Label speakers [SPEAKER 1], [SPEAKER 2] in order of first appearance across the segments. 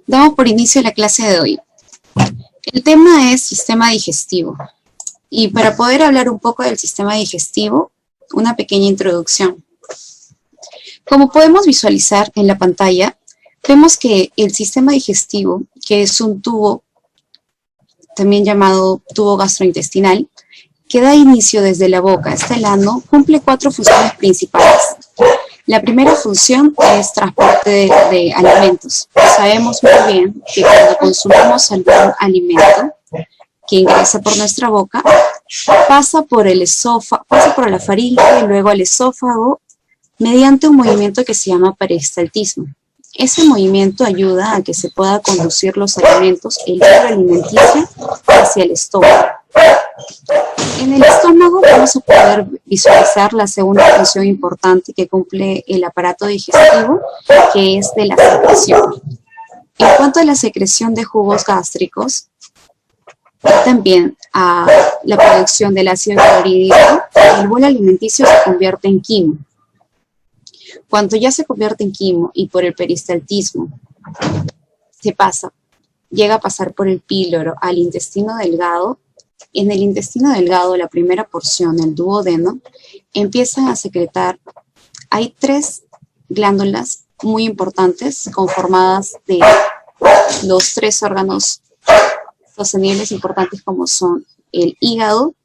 [SPEAKER 1] Damos por inicio la clase de hoy. El tema es sistema digestivo. Y para poder hablar un poco del sistema digestivo, una pequeña introducción. Como podemos visualizar en la pantalla, vemos que el sistema digestivo, que es un tubo, también llamado tubo gastrointestinal, que da inicio desde la boca hasta el ano, cumple 4 funciones principales. La primera función es transporte de alimentos. Sabemos muy bien que cuando consumimos algún alimento que ingresa por nuestra boca, pasa por el esófago, pasa por la faringe y luego al esófago mediante un movimiento que se llama peristaltismo. Ese movimiento ayuda a que se pueda conducir los alimentos, el hilo alimenticio, hacia el estómago. En el estómago vamos a poder visualizar la segunda función importante que cumple el aparato digestivo, que es de la secreción. En cuanto a la secreción de jugos gástricos, y también a la producción del ácido clorhídrico, el bolo alimenticio se convierte en quimo. Cuando ya se convierte en quimo y por el peristaltismo llega a pasar por el píloro al intestino delgado, en el intestino delgado, la primera porción, el duodeno, empiezan a secretar. Hay 3 glándulas muy importantes conformadas de los 3 órganos sostenibles importantes como son el hígado,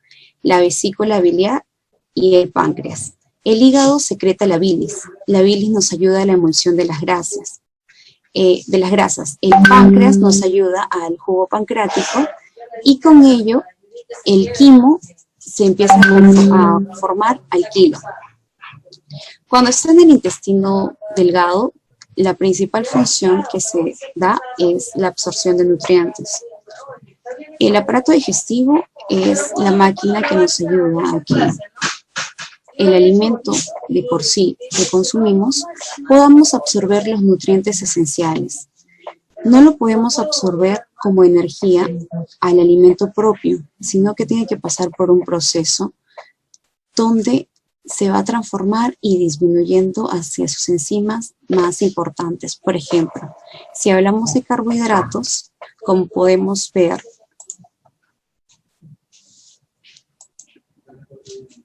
[SPEAKER 1] la vesícula biliar y el páncreas. El hígado secreta la bilis. La bilis nos ayuda a la emulsión de las grasas. El páncreas nos ayuda al jugo pancreático y con ello el quimo se empieza a formar al kilo. Cuando está en el intestino delgado, la principal función que se da es la absorción de nutrientes. El aparato digestivo es la máquina que nos ayuda a que el alimento de por sí que consumimos podamos absorber los nutrientes esenciales. No lo podemos absorber como energía al alimento propio, sino que tiene que pasar por un proceso donde se va a transformar y disminuyendo hacia sus enzimas más importantes. Por ejemplo, si hablamos de carbohidratos, como podemos ver,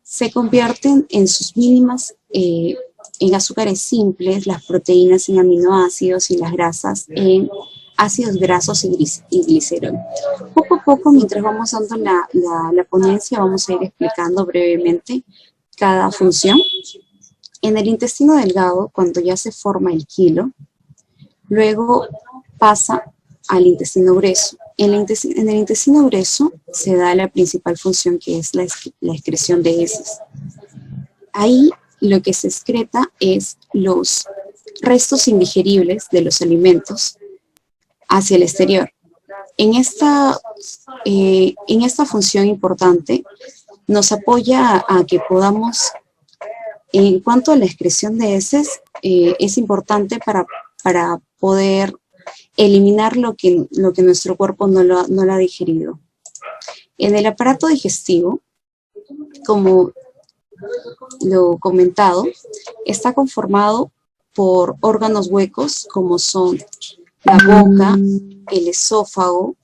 [SPEAKER 1] se convierten en sus mínimas en azúcares simples, las proteínas en aminoácidos y las grasas en ácidos grasos y glicerol. Poco a poco, mientras vamos dando la ponencia, vamos a ir explicando brevemente cada función. En el intestino delgado, cuando ya se forma el quilo, luego pasa al intestino grueso. En el intestino grueso se da la principal función, que es la excreción de heces. Ahí lo que se excreta es los restos indigeribles de los alimentos hacia el exterior. En esta función importante nos apoya a que podamos, en cuanto a la excreción de heces, es importante para poder eliminar lo que nuestro cuerpo no lo ha digerido. En el aparato digestivo, como lo comentado, está conformado por órganos huecos como son la boca, el esófago,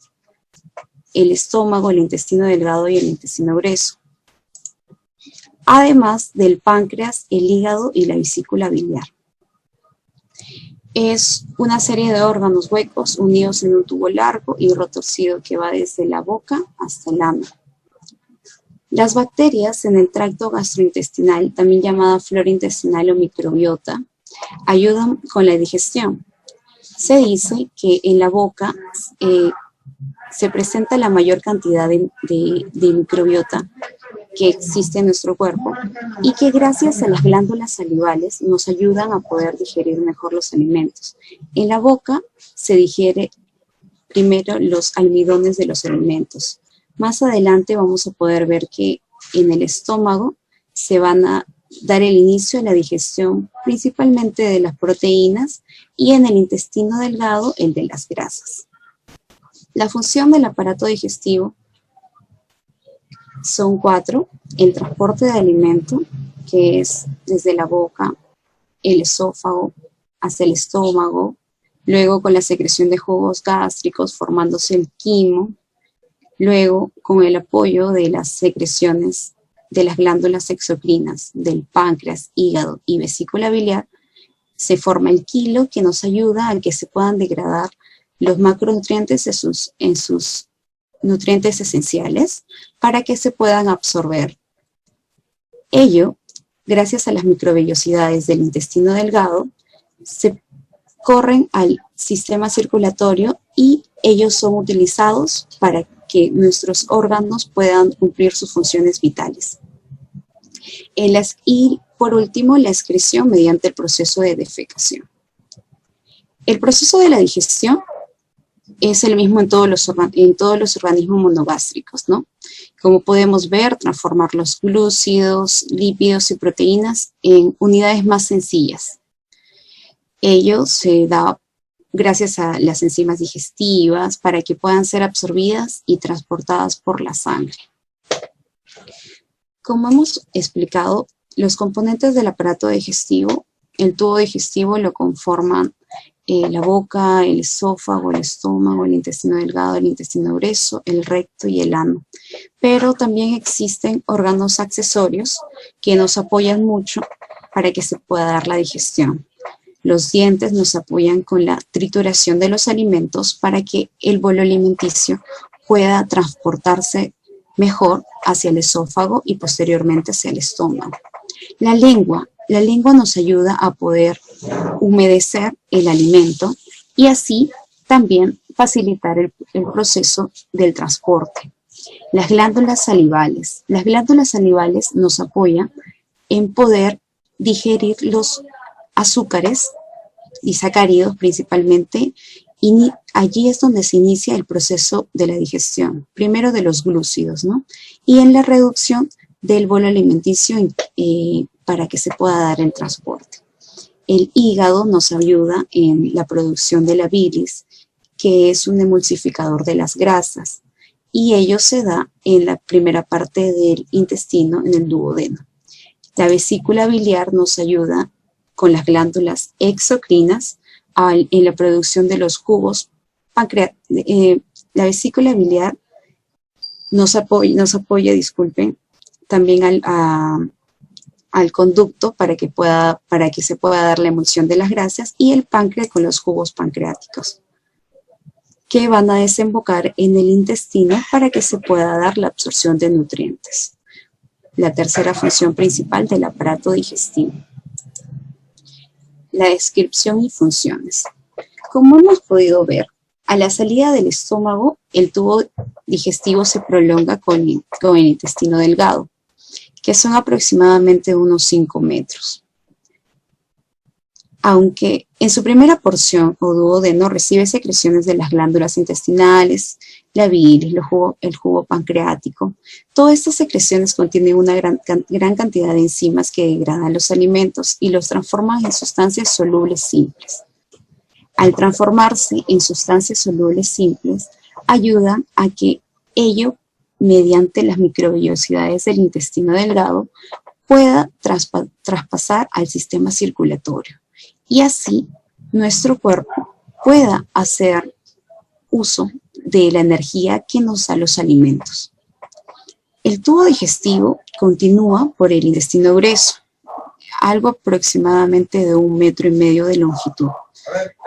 [SPEAKER 1] el estómago, el intestino delgado y el intestino grueso. Además del páncreas, el hígado y la vesícula biliar. Es una serie de órganos huecos unidos en un tubo largo y retorcido que va desde la boca hasta el ano. Las bacterias en el tracto gastrointestinal, también llamada flora intestinal o microbiota, ayudan con la digestión. Se dice que en la boca se presenta la mayor cantidad de microbiota que existe en nuestro cuerpo y que gracias a las glándulas salivales nos ayudan a poder digerir mejor los alimentos. En la boca se digiere primero los almidones de los alimentos. Más adelante vamos a poder ver que en el estómago se van a dar el inicio a la digestión principalmente de las proteínas y en el intestino delgado el de las grasas. La función del aparato digestivo son 4, el transporte de alimento, que es desde la boca, el esófago, hacia el estómago, luego con la secreción de jugos gástricos formándose el quimo, luego con el apoyo de las secreciones de las glándulas exocrinas del páncreas, hígado y vesícula biliar, se forma el quilo que nos ayuda a que se puedan degradar los macronutrientes en sus nutrientes esenciales para que se puedan absorber. Ello, gracias a las microvellosidades del intestino delgado, se corren al sistema circulatorio y ellos son utilizados para que nuestros órganos puedan cumplir sus funciones vitales. Y por último, la excreción mediante el proceso de defecación. El proceso de la digestión es el mismo en todos los organismos monogástricos, ¿no? Como podemos ver, transformar los glúcidos, lípidos y proteínas en unidades más sencillas. Ello se da gracias a las enzimas digestivas para que puedan ser absorbidas y transportadas por la sangre. Como hemos explicado, los componentes del aparato digestivo, el tubo digestivo lo conforman la boca, el esófago, el estómago, el intestino delgado, el intestino grueso, el recto y el ano. Pero también existen órganos accesorios que nos apoyan mucho para que se pueda dar la digestión. Los dientes nos apoyan con la trituración de los alimentos para que el bolo alimenticio pueda transportarse mejor hacia el esófago y posteriormente hacia el estómago. La lengua nos ayuda a poder humedecer el alimento y así también facilitar el proceso del transporte. Las glándulas salivales nos apoyan en poder digerir los azúcares y sacáridos principalmente, y allí es donde se inicia el proceso de la digestión, primero de los glúcidos, ¿no? Y en la reducción del bolo alimenticio para que se pueda dar el transporte. El hígado nos ayuda en la producción de la bilis, que es un emulsificador de las grasas, y ello se da en la primera parte del intestino, en el duodeno. La vesícula biliar nos ayuda con las glándulas exocrinas en la producción de los jugos pancreáticos. La vesícula biliar nos apoya, también al conducto para que se pueda dar la emulsión de las grasas, y el páncreas con los jugos pancreáticos que van a desembocar en el intestino para que se pueda dar la absorción de nutrientes. La tercera función principal del aparato digestivo. La descripción y funciones. Como hemos podido ver, a la salida del estómago, el tubo digestivo se prolonga con el intestino delgado, que son aproximadamente unos 5 metros. Aunque en su primera porción o duodeno recibe secreciones de las glándulas intestinales, la bilis, el jugo pancreático, todas estas secreciones contienen una gran cantidad de enzimas que degradan los alimentos y los transforman en sustancias solubles simples. Al transformarse en sustancias solubles simples, ayudan a que ello, mediante las microvellosidades del intestino delgado, pueda traspasar al sistema circulatorio. Y así nuestro cuerpo pueda hacer uso de la energía que nos da los alimentos. El tubo digestivo continúa por el intestino grueso, algo aproximadamente de 1,5 metros de longitud.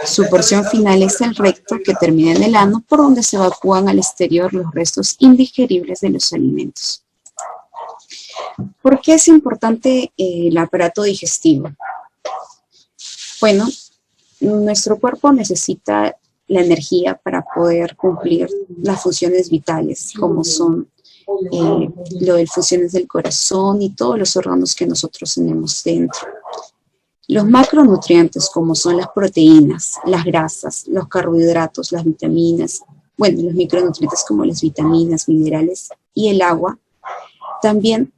[SPEAKER 1] Su porción final es el recto, que termina en el ano, por donde se evacúan al exterior los restos indigeribles de los alimentos. ¿Por qué es importante el aparato digestivo? Bueno, nuestro cuerpo necesita la energía para poder cumplir las funciones vitales, como son las funciones del corazón y todos los órganos que nosotros tenemos dentro. Los macronutrientes, como son las proteínas, las grasas, los carbohidratos, las vitaminas, bueno, los micronutrientes como las vitaminas, minerales y el agua, también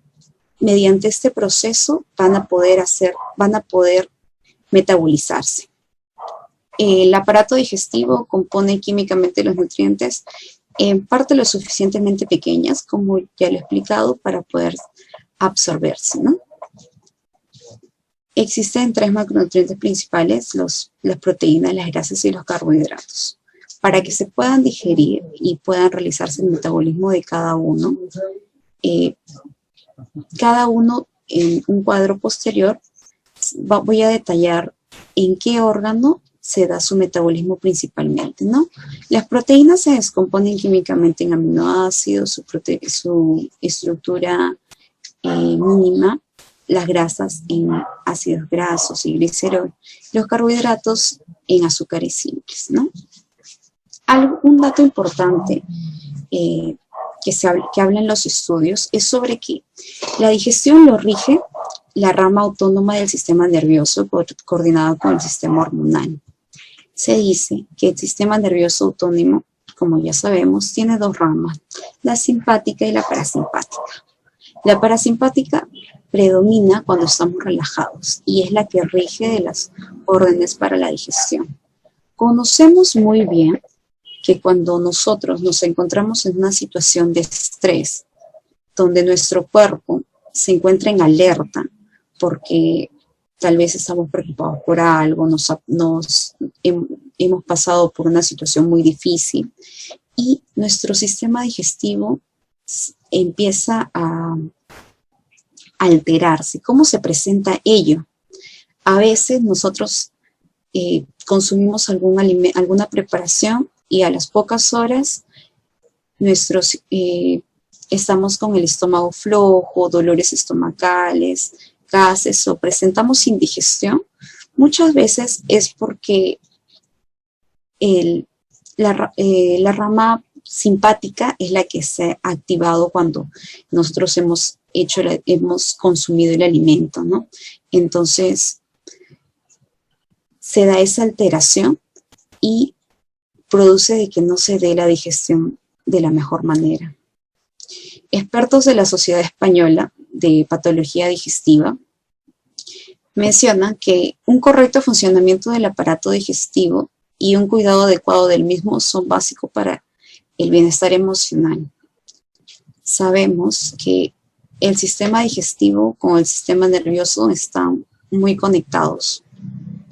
[SPEAKER 1] mediante este proceso van a poder metabolizarse. El aparato digestivo compone químicamente los nutrientes en partes lo suficientemente pequeñas, como ya lo he explicado, para poder absorberse, ¿no? Existen tres macronutrientes principales, las proteínas, las grasas y los carbohidratos. Para que se puedan digerir y puedan realizarse el metabolismo de cada uno en un cuadro posterior voy a detallar en qué órgano se da su metabolismo principalmente, ¿no? Las proteínas se descomponen químicamente en aminoácidos, su estructura mínima, las grasas en ácidos grasos y glicerol, los carbohidratos en azúcares simples, ¿no? Un dato importante que hablan los estudios es sobre que la digestión lo rige la rama autónoma del sistema nervioso coordinado con el sistema hormonal. Se dice que el sistema nervioso autónomo, como ya sabemos, tiene dos ramas, la simpática y la parasimpática. La parasimpática predomina cuando estamos relajados y es la que rige de las órdenes para la digestión. Conocemos muy bien que cuando nosotros nos encontramos en una situación de estrés, donde nuestro cuerpo se encuentra en alerta, porque tal vez estamos preocupados por algo, hemos pasado por una situación muy difícil y nuestro sistema digestivo empieza a alterarse. ¿Cómo se presenta ello? A veces nosotros consumimos alguna preparación y a las pocas horas estamos con el estómago flojo, dolores estomacales, gases o presentamos indigestión. Muchas veces es porque la rama simpática es la que se ha activado cuando nosotros hemos consumido el alimento, ¿no? Entonces, se da esa alteración y produce de que no se dé la digestión de la mejor manera. Expertos de la Sociedad Española de Patología Digestiva mencionan que un correcto funcionamiento del aparato digestivo y un cuidado adecuado del mismo son básicos para el bienestar emocional. Sabemos que el sistema digestivo con el sistema nervioso están muy conectados.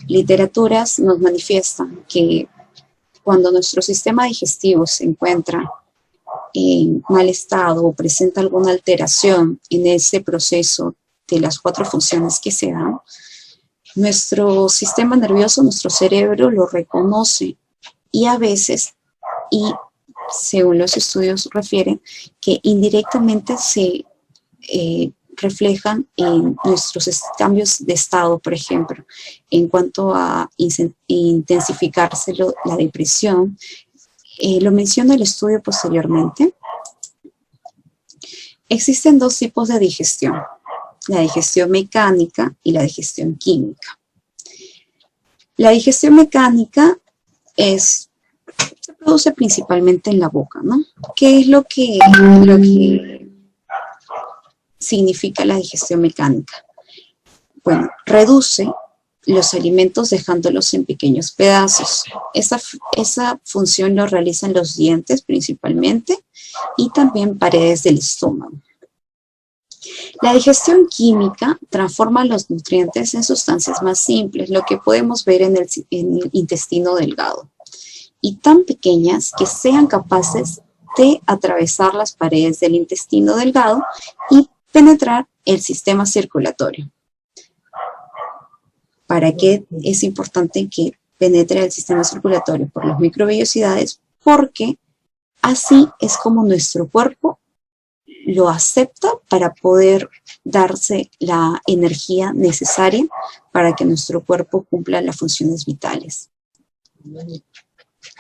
[SPEAKER 1] Literaturas nos manifiestan que cuando nuestro sistema digestivo se encuentra en mal estado o presenta alguna alteración en ese proceso de las 4 funciones que se dan, nuestro sistema nervioso, nuestro cerebro lo reconoce y a veces, y según los estudios refieren, que indirectamente se reflejan en nuestros cambios de estado, por ejemplo, en cuanto a intensificarse la depresión. Lo menciona el estudio posteriormente. Existen 2 tipos de digestión, la digestión mecánica y la digestión química. La digestión mecánica se produce principalmente en la boca, ¿no? ¿Qué es lo que significa la digestión mecánica? Bueno, reduce los alimentos dejándolos en pequeños pedazos. Esa función lo realizan los dientes principalmente y también paredes del estómago. La digestión química transforma los nutrientes en sustancias más simples, lo que podemos ver en el intestino delgado, y tan pequeñas que sean capaces de atravesar las paredes del intestino delgado y penetrar el sistema circulatorio. ¿Para qué es importante que penetre el sistema circulatorio? Por las microvellosidades, porque así es como nuestro cuerpo lo acepta para poder darse la energía necesaria para que nuestro cuerpo cumpla las funciones vitales.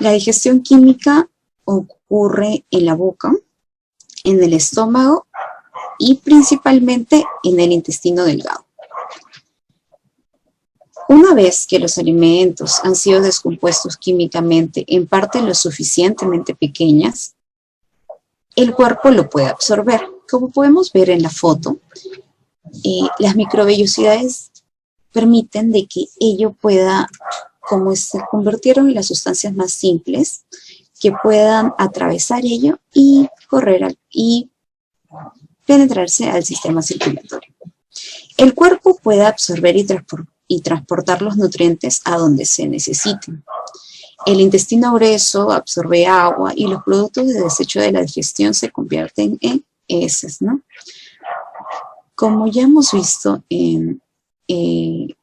[SPEAKER 1] La digestión química ocurre en la boca, en el estómago y principalmente en el intestino delgado. Una vez que los alimentos han sido descompuestos químicamente en partes lo suficientemente pequeñas, el cuerpo lo puede absorber. Como podemos ver en la foto, las microvellosidades permiten de que ello pueda, como se convirtieron en las sustancias más simples, que puedan atravesar ello y correr y penetrarse al sistema circulatorio. El cuerpo puede absorber y transportar los nutrientes a donde se necesiten. El intestino grueso absorbe agua y los productos de desecho de la digestión se convierten en heces, ¿no? Como ya hemos visto en el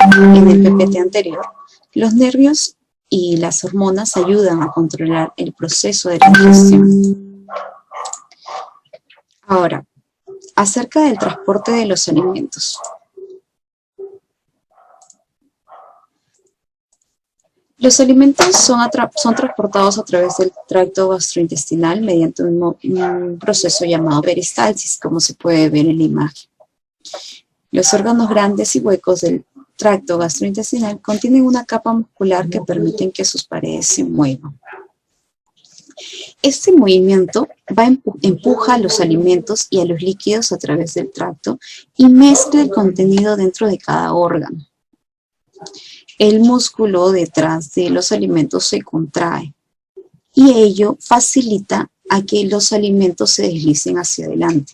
[SPEAKER 1] PPT anterior, los nervios y las hormonas ayudan a controlar el proceso de la digestión. Ahora, acerca del transporte de los alimentos. Los alimentos son transportados a través del tracto gastrointestinal mediante un proceso llamado peristalsis, como se puede ver en la imagen. Los órganos grandes y huecos del tracto gastrointestinal contienen una capa muscular que permiten que sus paredes se muevan. Este movimiento empuja a los alimentos y a los líquidos a través del tracto y mezcla el contenido dentro de cada órgano. El músculo detrás de los alimentos se contrae y ello facilita a que los alimentos se deslicen hacia adelante,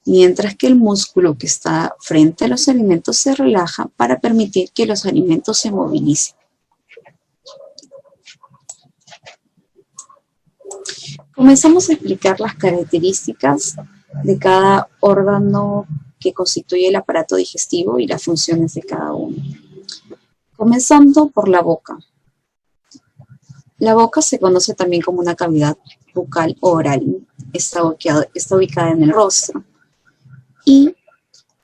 [SPEAKER 1] mientras que el músculo que está frente a los alimentos se relaja para permitir que los alimentos se movilicen. Comenzamos a explicar las características de cada órgano que constituye el aparato digestivo y las funciones de cada uno. Comenzando por la boca. La boca se conoce también como una cavidad bucal o oral. Está ubicada en el rostro. Y,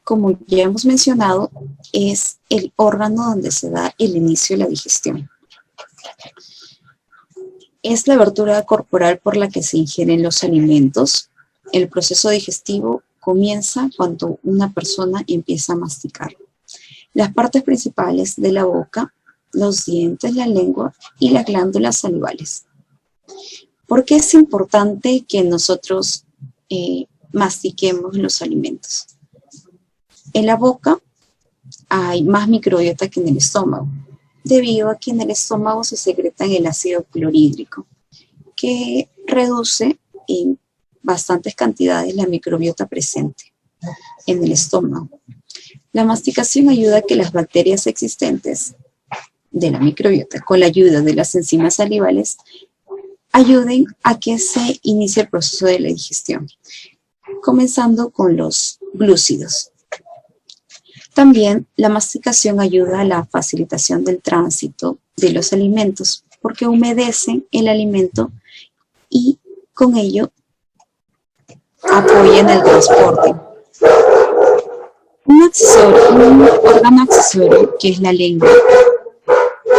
[SPEAKER 1] como ya hemos mencionado, es el órgano donde se da el inicio de la digestión. Es la abertura corporal por la que se ingieren los alimentos. El proceso digestivo comienza cuando una persona empieza a masticar. Las partes principales de la boca, los dientes, la lengua y las glándulas salivales. ¿Por qué es importante que nosotros mastiquemos los alimentos? En la boca hay más microbiota que en el estómago, debido a que en el estómago se secreta el ácido clorhídrico, que reduce en bastantes cantidades la microbiota presente en el estómago. La masticación ayuda a que las bacterias existentes de la microbiota, con la ayuda de las enzimas salivales, ayuden a que se inicie el proceso de la digestión, comenzando con los glúcidos. También la masticación ayuda a la facilitación del tránsito de los alimentos, porque humedecen el alimento y con ello apoyan el transporte. Un órgano accesorio, que es la lengua,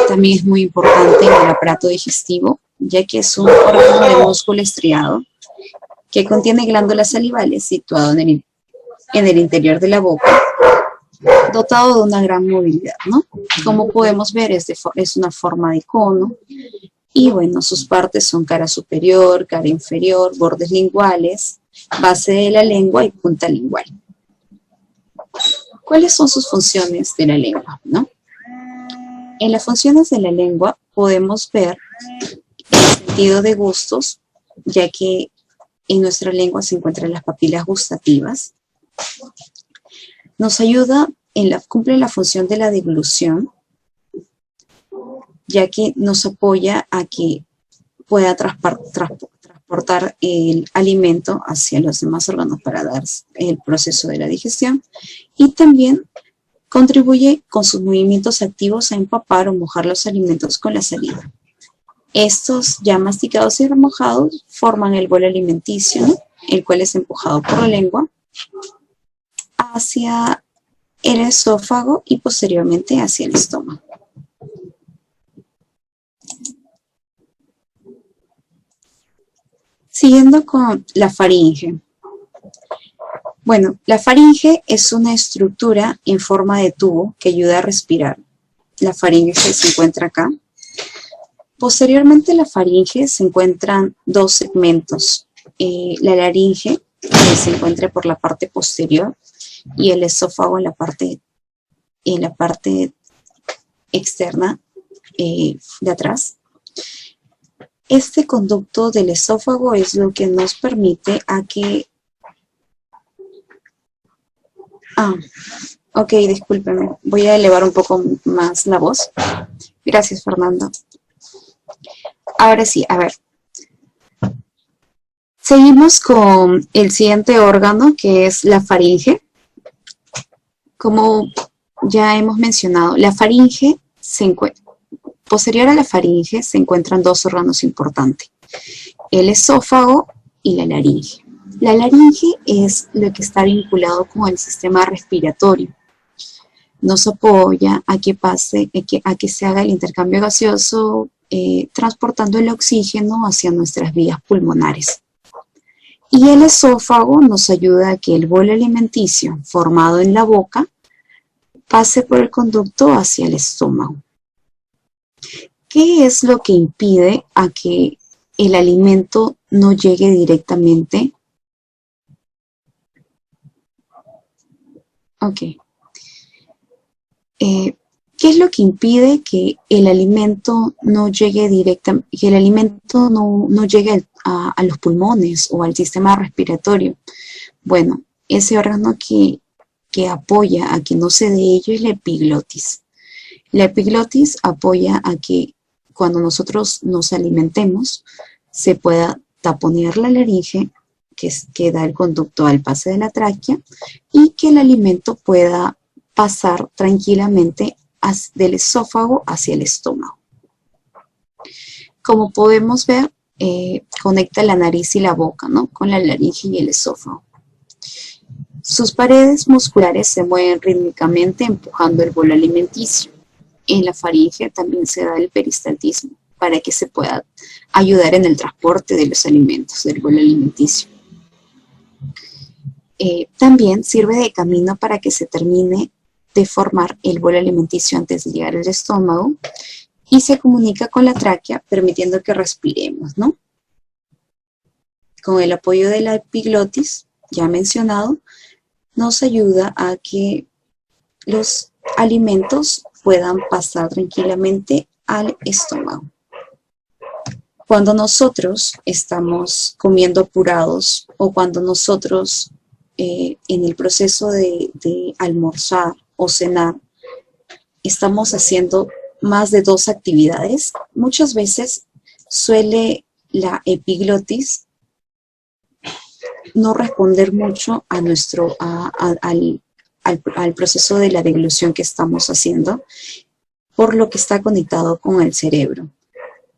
[SPEAKER 1] también es muy importante en el aparato digestivo, ya que es un órgano de músculo estriado que contiene glándulas salivales situado en el interior de la boca, dotado de una gran movilidad, ¿no? Como podemos ver, es una forma de cono y, bueno, sus partes son cara superior, cara inferior, bordes linguales, base de la lengua y punta lingual. ¿Cuáles son sus funciones de la lengua, no? En las funciones de la lengua podemos ver el sentido de gustos, ya que en nuestra lengua se encuentran las papilas gustativas. Nos ayuda, cumple la función de la deglución, ya que nos apoya a que pueda transportar el alimento hacia los demás órganos para dar el proceso de la digestión. Y también contribuye con sus movimientos activos a empapar o mojar los alimentos con la saliva. Estos ya masticados y remojados forman el bolo alimenticio, ¿no? El cual es empujado por la lengua hacia el esófago y posteriormente hacia el estómago. Siguiendo con la faringe. Bueno, la faringe es una estructura en forma de tubo que ayuda a respirar. La faringe se encuentra acá. Posteriormente a la faringe se encuentran dos segmentos. La laringe, que se encuentra por la parte posterior, y el esófago en la parte externa de atrás. Este conducto del esófago es lo que nos permite a que Ah, ok, discúlpeme. Voy a elevar un poco más la voz. Gracias, Fernando. Ahora sí, a ver. Seguimos con el siguiente órgano, que es la faringe. Como ya hemos mencionado, la faringe se encuentra, posterior a la faringe se encuentran dos órganos importantes, el esófago y la laringe. La laringe es lo que está vinculado con el sistema respiratorio. Nos apoya a que pase, a que se haga el intercambio gaseoso, transportando el oxígeno hacia nuestras vías pulmonares. Y el esófago nos ayuda a que el bolo alimenticio formado en la boca pase por el conducto hacia el estómago. ¿Qué es lo que impide a que el alimento no llegue directamente? Ok. ¿Qué es lo que impide que el alimento no llegue directamente, que el alimento no llegue a los pulmones o al sistema respiratorio? Bueno, ese órgano que apoya a que no se dé ello es la epiglotis. La epiglotis apoya a que cuando nosotros nos alimentemos se pueda taponear la laringe, que da el conducto al pase de la tráquea, y que el alimento pueda pasar tranquilamente del esófago hacia el estómago. Como podemos ver, conecta la nariz y la boca, ¿no?, con la laringe y el esófago. Sus paredes musculares se mueven rítmicamente empujando el bolo alimenticio. En la faringe también se da el peristaltismo para que se pueda ayudar en el transporte de los alimentos, del bolo alimenticio. También sirve de camino para que se termine de formar el bolo alimenticio antes de llegar al estómago y se comunica con la tráquea permitiendo que respiremos, ¿no? Con el apoyo de la epiglotis, ya mencionado, nos ayuda a que los alimentos puedan pasar tranquilamente al estómago. Cuando nosotros estamos comiendo apurados o cuando nosotros en el proceso de almorzar o cenar estamos haciendo más de dos actividades, muchas veces suele la epiglotis no responder mucho a al proceso de la deglución que estamos haciendo, por lo que está conectado con el cerebro.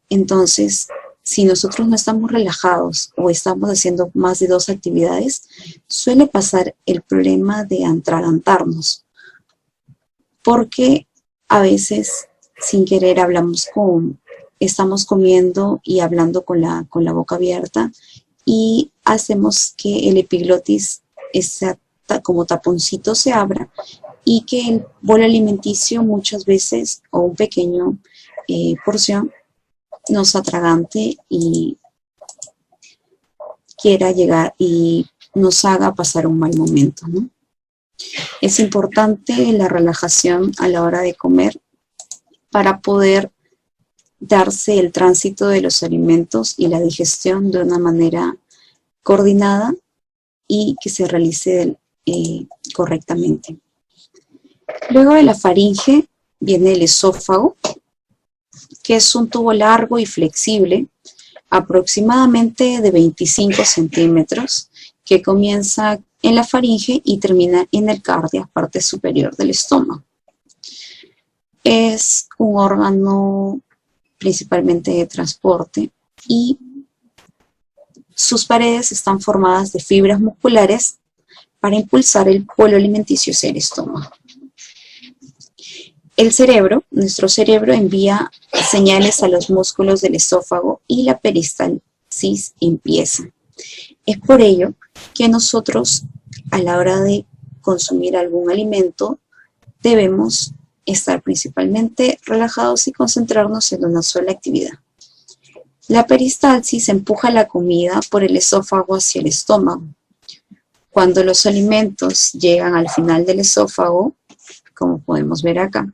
[SPEAKER 1] Entonces, si nosotros no estamos relajados o estamos haciendo más de dos actividades, suele pasar el problema de atragantarnos, porque a veces sin querer estamos comiendo y hablando con la boca abierta y hacemos que el epiglotis, como taponcito, se abra y que el bolo alimenticio muchas veces, o un pequeño porción, nos atragante y quiera llegar y nos haga pasar un mal momento, ¿no? Es importante la relajación a la hora de comer para poder darse el tránsito de los alimentos y la digestión de una manera coordinada y que se realice correctamente. Luego de la faringe viene el esófago, que es un tubo largo y flexible, aproximadamente de 25 centímetros, que comienza en la faringe y termina en el cardia, parte superior del estómago. Es un órgano principalmente de transporte y sus paredes están formadas de fibras musculares para impulsar el bolo alimenticio hacia el estómago. El cerebro, nuestro cerebro, envía señales a los músculos del esófago y la peristalsis empieza. Es por ello que nosotros, a la hora de consumir algún alimento, debemos estar principalmente relajados y concentrarnos en una sola actividad. La peristalsis empuja la comida por el esófago hacia el estómago. Cuando los alimentos llegan al final del esófago, como podemos ver acá,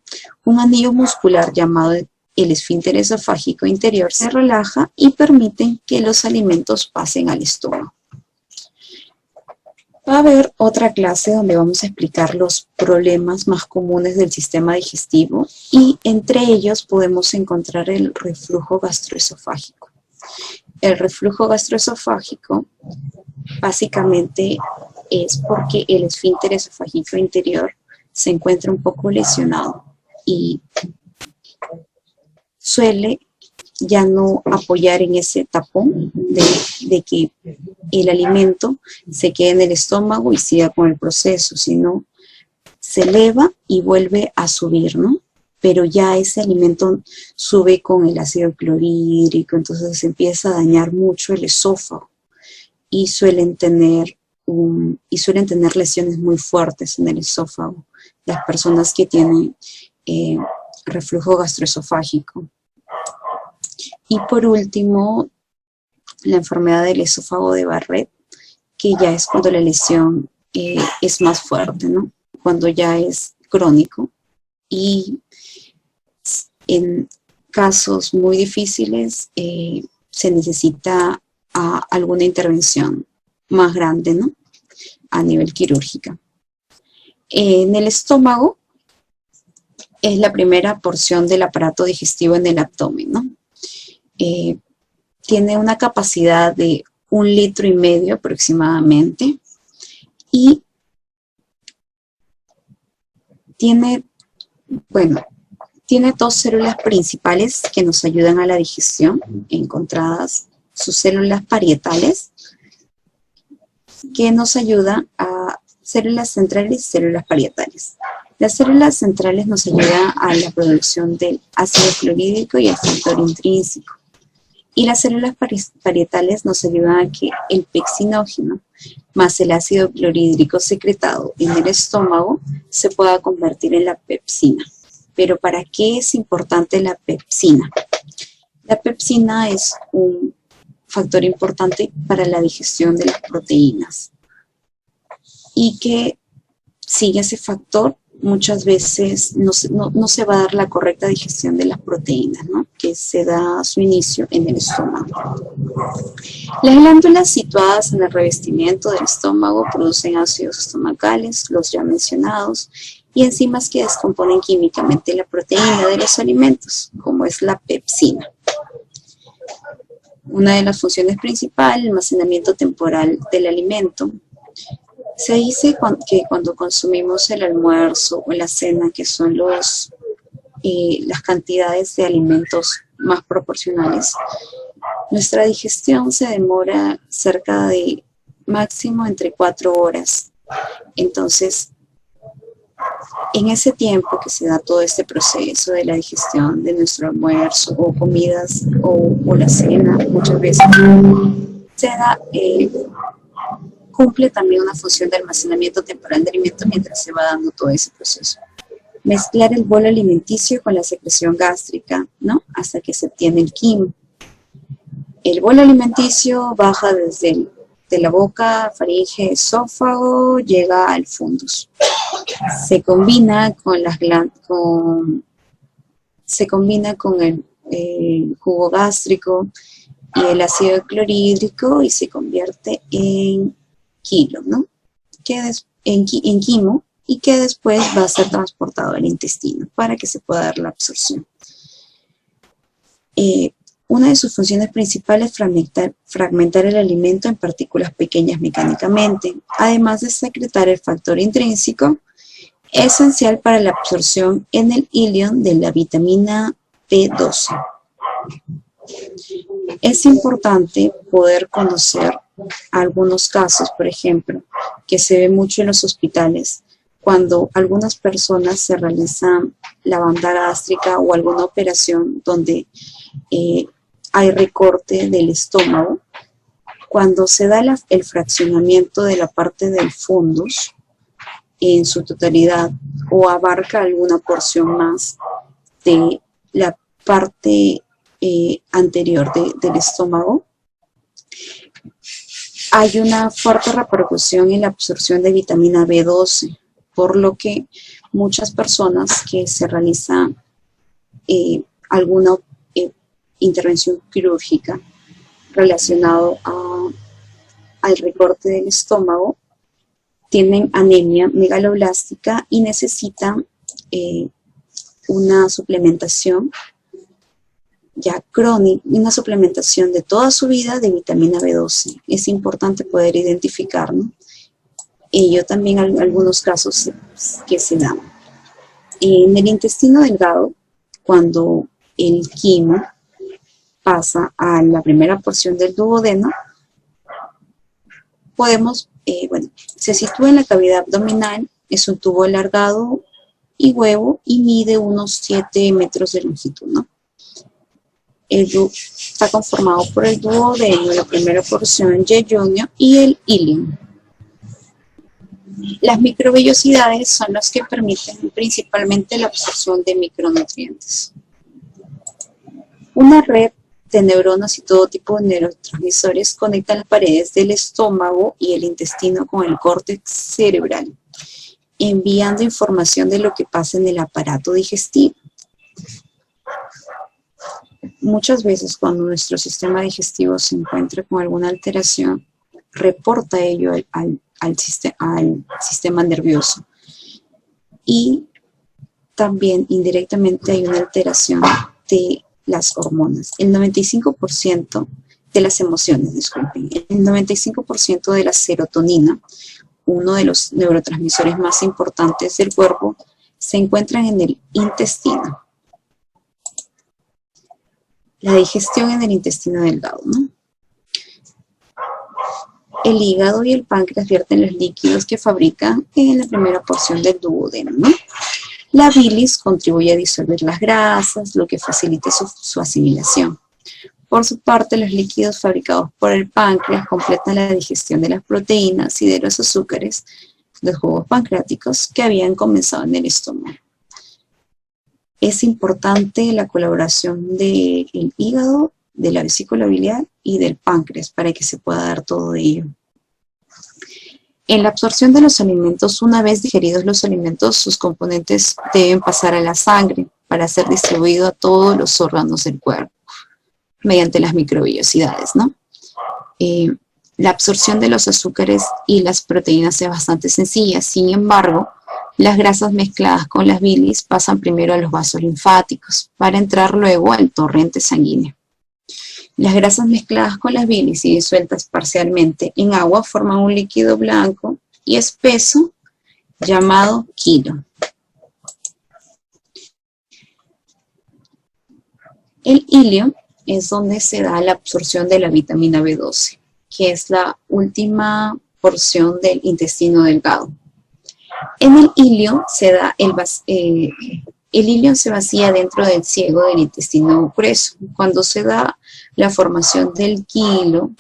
[SPEAKER 1] un anillo muscular llamado el esfínter esofágico interior se relaja y permite que los alimentos pasen al estómago. Va a haber otra clase donde vamos a explicar los problemas más comunes del sistema digestivo y entre ellos podemos encontrar el reflujo gastroesofágico. El reflujo gastroesofágico básicamente es porque el esfínter esofágico interior se encuentra un poco lesionado y suele ya no apoyar en ese tapón de que el alimento se quede en el estómago y siga con el proceso, sino se eleva y vuelve a subir, ¿no? Pero ya ese alimento sube con el ácido clorhídrico, entonces se empieza a dañar mucho el esófago y suelen tener lesiones muy fuertes en el esófago, las personas que tienen reflujo gastroesofágico. Y por último, la enfermedad del esófago de Barrett, que ya es cuando la lesión es más fuerte, ¿no? Cuando ya es crónico. Y en casos muy difíciles se necesita alguna intervención más grande, ¿no? A nivel quirúrgica. En el estómago es la primera porción del aparato digestivo en el abdomen, ¿no? Tiene una capacidad de 1,5 litros aproximadamente y tiene 2 células principales que nos ayudan a la digestión, encontradas sus células parietales, que nos ayudan a células centrales y células parietales. Las células centrales nos ayudan a la producción del ácido clorhídrico y el factor intrínseco. Y las células parietales nos ayudan a que el pexinógeno más el ácido clorhídrico secretado en el estómago se pueda convertir en la pepsina. Pero ¿para qué es importante la pepsina? La pepsina es un factor importante para la digestión de las proteínas y que sin ese factor muchas veces no se va a dar la correcta digestión de las proteínas, ¿no? Que se da a su inicio en el estómago. Las glándulas situadas en el revestimiento del estómago producen ácidos estomacales, los ya mencionados, y enzimas que descomponen químicamente la proteína de los alimentos, como es la pepsina. Una de las funciones principales, el almacenamiento temporal del alimento. Se dice que cuando consumimos el almuerzo o la cena, que son las cantidades de alimentos más proporcionales, nuestra digestión se demora cerca de máximo entre 4 horas. Entonces, en ese tiempo que se da todo este proceso de la digestión de nuestro almuerzo o comidas o la cena, muchas veces se da... cumple también una función de almacenamiento temporal de alimentos mientras se va dando todo ese proceso. Mezclar el bolo alimenticio con la secreción gástrica, ¿no? Hasta que se obtiene el quimo. El bolo alimenticio baja desde la boca, faringe, esófago, llega al fundus. Se combina con el jugo gástrico y el ácido clorhídrico y se convierte en quimo, ¿no? En quimo, y que después va a ser transportado al intestino para que se pueda dar la absorción. Una de sus funciones principales es fragmentar el alimento en partículas pequeñas mecánicamente, además de secretar el factor intrínseco, esencial para la absorción en el ileón de la vitamina B12. Es importante poder conocer algunos casos, por ejemplo, que se ve mucho en los hospitales, cuando algunas personas se realizan la banda gástrica o alguna operación donde hay recorte del estómago. Cuando se da el fraccionamiento de la parte del fundus en su totalidad o abarca alguna porción más de la parte anterior del estómago, hay una fuerte repercusión en la absorción de vitamina B12, por lo que muchas personas que se realizan alguna intervención quirúrgica relacionado al recorte del estómago, tienen anemia megaloblástica y necesitan una suplementación ya crónica, una suplementación de toda su vida de vitamina B12. Es importante poder identificar, ¿no? Ello también algunos casos que se dan. En el intestino delgado, cuando el quimo pasa a la primera porción del duodeno, se sitúa en la cavidad abdominal, es un tubo alargado y huevo y mide unos 7 metros de longitud, ¿no? Está conformado por el duodeno, la primera porción, yeyunio y el ilium. Las microvellosidades son las que permiten principalmente la absorción de micronutrientes. Una red de neuronas y todo tipo de neurotransmisores conectan las paredes del estómago y el intestino con el córtex cerebral, enviando información de lo que pasa en el aparato digestivo. Muchas veces cuando nuestro sistema digestivo se encuentra con alguna alteración, reporta ello al sistema nervioso. Y también indirectamente hay una alteración de las hormonas. El 95% de las emociones, disculpen, el 95% de la serotonina, uno de los neurotransmisores más importantes del cuerpo, se encuentran en el intestino. La digestión en el intestino delgado, ¿no? El hígado y el páncreas vierten los líquidos que fabrican en la primera porción del duodeno, ¿no? La bilis contribuye a disolver las grasas, lo que facilita su asimilación. Por su parte, los líquidos fabricados por el páncreas completan la digestión de las proteínas y de los azúcares, los jugos pancreáticos que habían comenzado en el estómago. Es importante la colaboración del hígado, de la vesícula biliar y del páncreas para que se pueda dar todo ello. En la absorción de los alimentos, una vez digeridos los alimentos, sus componentes deben pasar a la sangre para ser distribuido a todos los órganos del cuerpo mediante las microvellosidades, ¿no? La absorción de los azúcares y las proteínas es bastante sencilla. Sin embargo, las grasas mezcladas con las bilis pasan primero a los vasos linfáticos para entrar luego al torrente sanguíneo. Las grasas mezcladas con las bilis y disueltas parcialmente en agua forman un líquido blanco y espeso llamado quilo. El ilio es donde se da la absorción de la vitamina B12, que es la última porción del intestino delgado. En el ilio el ilio se vacía dentro del ciego del intestino grueso. Cuando se da la formación del quilo,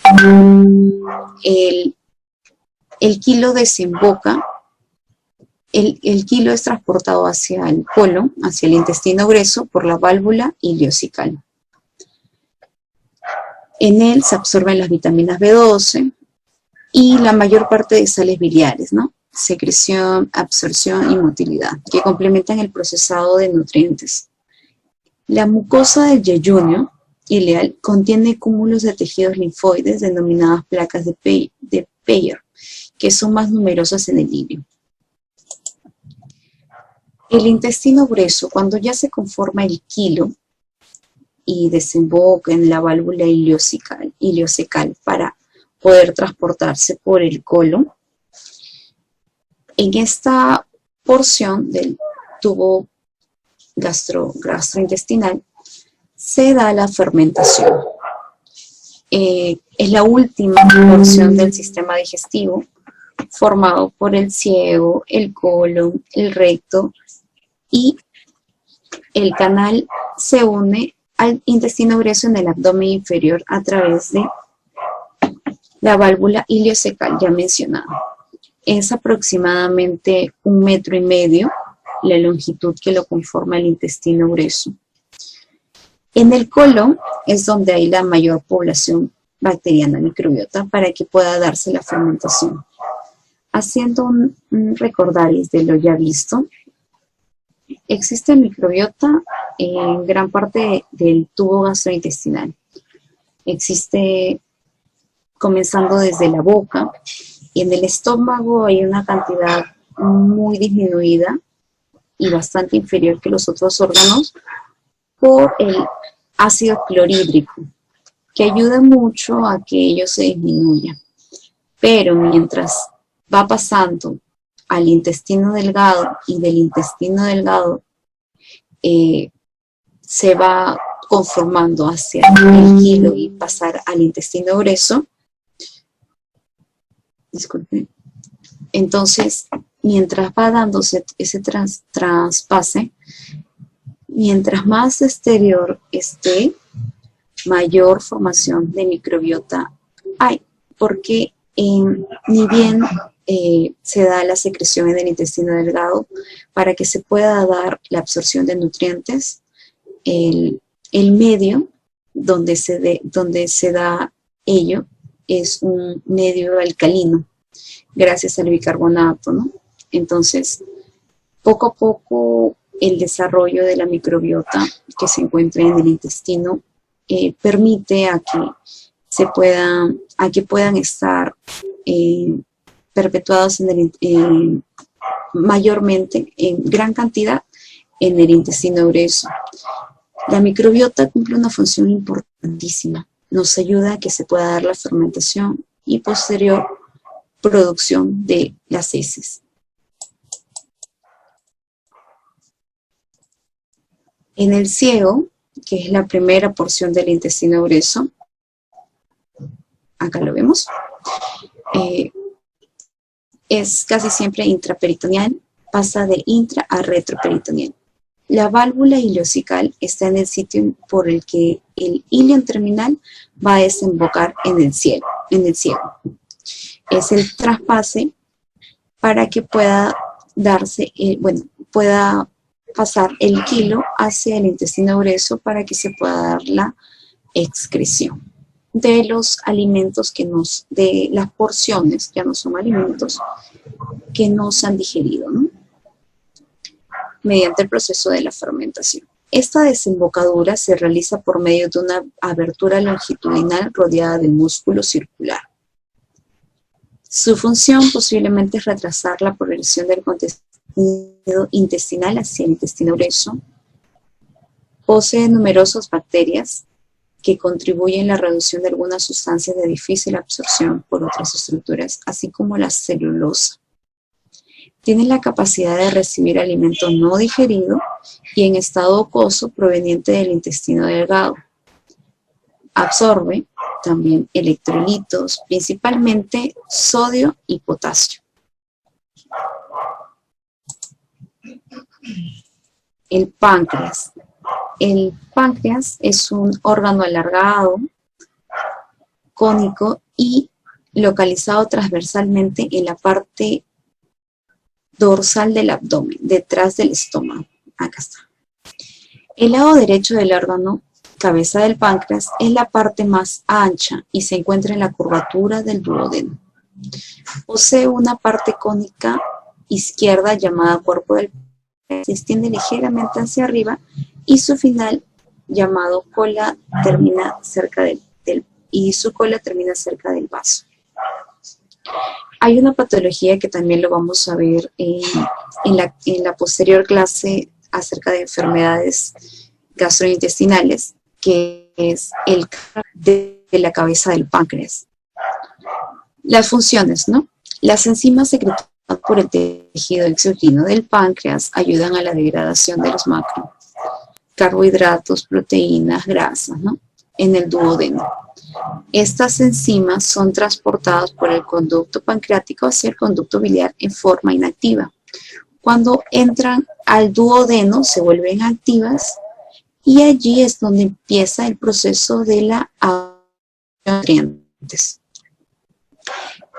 [SPEAKER 1] el quilo desemboca, el quilo es transportado hacia el colon, hacia el intestino grueso por la válvula ileocecal. En él se absorben las vitaminas B12 y la mayor parte de sales biliares, ¿no? Secreción, absorción y motilidad, que complementan el procesado de nutrientes. La mucosa del yeyunio ileal contiene cúmulos de tejidos linfoides denominadas placas de Peyer, que son más numerosas en el ilio. El intestino grueso, cuando ya se conforma el quilo y desemboca en la válvula ileocecal para poder transportarse por el colon, en esta porción del tubo gastrointestinal se da la fermentación. Es la última porción del sistema digestivo formado por el ciego, el colon, el recto y el canal se une al intestino grueso en el abdomen inferior a través de la válvula ileocecal ya mencionada. Es aproximadamente 1,5 metros la longitud que lo conforma el intestino grueso. En el colon es donde hay la mayor población bacteriana microbiota para que pueda darse la fermentación. Haciendo un recordaris de lo ya visto, existe microbiota en gran parte del tubo gastrointestinal. Existe comenzando desde la boca, En el estómago hay una cantidad muy disminuida y bastante inferior que los otros órganos por el ácido clorhídrico, que ayuda mucho a que ello se disminuya. Pero mientras va pasando al intestino delgado y del intestino delgado se va conformando hacia el hilo y pasar al intestino grueso, disculpen, entonces mientras va dándose ese traspase, mientras más exterior esté, mayor formación de microbiota hay, porque ni bien se da la secreción en el intestino delgado para que se pueda dar la absorción de nutrientes, el medio donde se da ello es un medio alcalino, gracias al bicarbonato, ¿no? Entonces, poco a poco el desarrollo de la microbiota que se encuentra en el intestino permite a que puedan estar perpetuados mayormente en gran cantidad en el intestino grueso. La microbiota cumple una función importantísima. Nos ayuda a que se pueda dar la fermentación y posterior producción de las heces. En el ciego, que es la primera porción del intestino grueso, acá lo vemos, es casi siempre intraperitoneal, pasa de intra a retroperitoneal. La válvula ileocecal está en el sitio por el que el ilion terminal va a desembocar en el ciego. Es el traspase para que pueda darse, pueda pasar el quilo hacia el intestino grueso para que se pueda dar la excreción de los alimentos de las porciones, ya no son alimentos, que nos han digerido, ¿no? Mediante el proceso de la fermentación. Esta desembocadura se realiza por medio de una abertura longitudinal rodeada de músculo circular. Su función posiblemente es retrasar la progresión del contenido intestinal hacia el intestino grueso. Posee numerosas bacterias que contribuyen a la reducción de algunas sustancias de difícil absorción por otras estructuras, así como la celulosa. Tiene la capacidad de recibir alimento no digerido y en estado acuoso proveniente del intestino delgado. Absorbe también electrolitos, principalmente sodio y potasio. El páncreas. El páncreas es un órgano alargado, cónico y localizado transversalmente en la parte dorsal del abdomen, detrás del estómago. Acá está. El lado derecho del órgano, cabeza del páncreas, es la parte más ancha y se encuentra en la curvatura del duodeno. Posee una parte cónica izquierda llamada cuerpo del páncreas, se extiende ligeramente hacia arriba y su final, llamado cola, termina cerca del vaso. Hay una patología que también lo vamos a ver en la posterior clase acerca de enfermedades gastrointestinales, que es el cáncer de la cabeza del páncreas. Las funciones, ¿no? Las enzimas secretadas por el tejido exocrino del páncreas ayudan a la degradación de los carbohidratos, proteínas, grasas, ¿no? En el duodeno. Estas enzimas son transportadas por el conducto pancreático hacia el conducto biliar en forma inactiva. Cuando entran al duodeno se vuelven activas y allí es donde empieza el proceso de la absorción de nutrientes.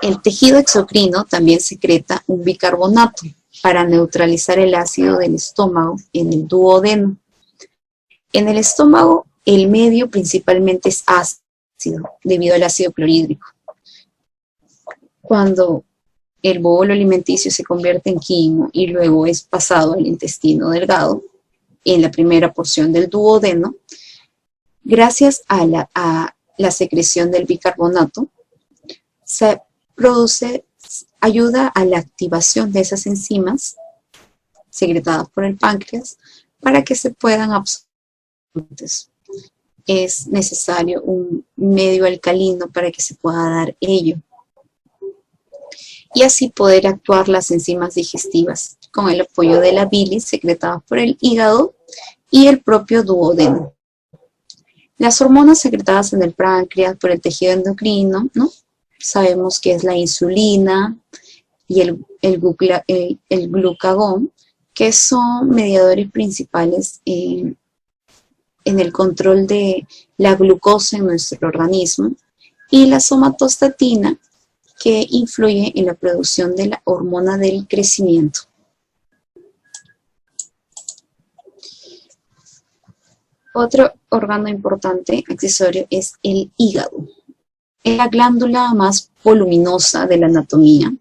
[SPEAKER 1] El tejido exocrino también secreta un bicarbonato para neutralizar el ácido del estómago en el duodeno. En el estómago el medio principalmente es ácido debido al ácido clorhídrico. Cuando el bolo alimenticio se convierte en quimo y luego es pasado al intestino delgado, en la primera porción del duodeno, gracias a la secreción del bicarbonato, se produce ayuda a la activación de esas enzimas secretadas por el páncreas para que se puedan absorber. Es necesario un medio alcalino para que se pueda dar ello. Y así poder actuar las enzimas digestivas con el apoyo de la bilis secretada por el hígado y el propio duodeno. Las hormonas secretadas en el páncreas por el tejido endocrino, ¿no? Sabemos que es la insulina y el glucagón, que son mediadores principales en el control de la glucosa en nuestro organismo, y la somatostatina, que influye en la producción de la hormona del crecimiento. Otro órgano importante, accesorio, es el hígado. Es la glándula más voluminosa de la anatomía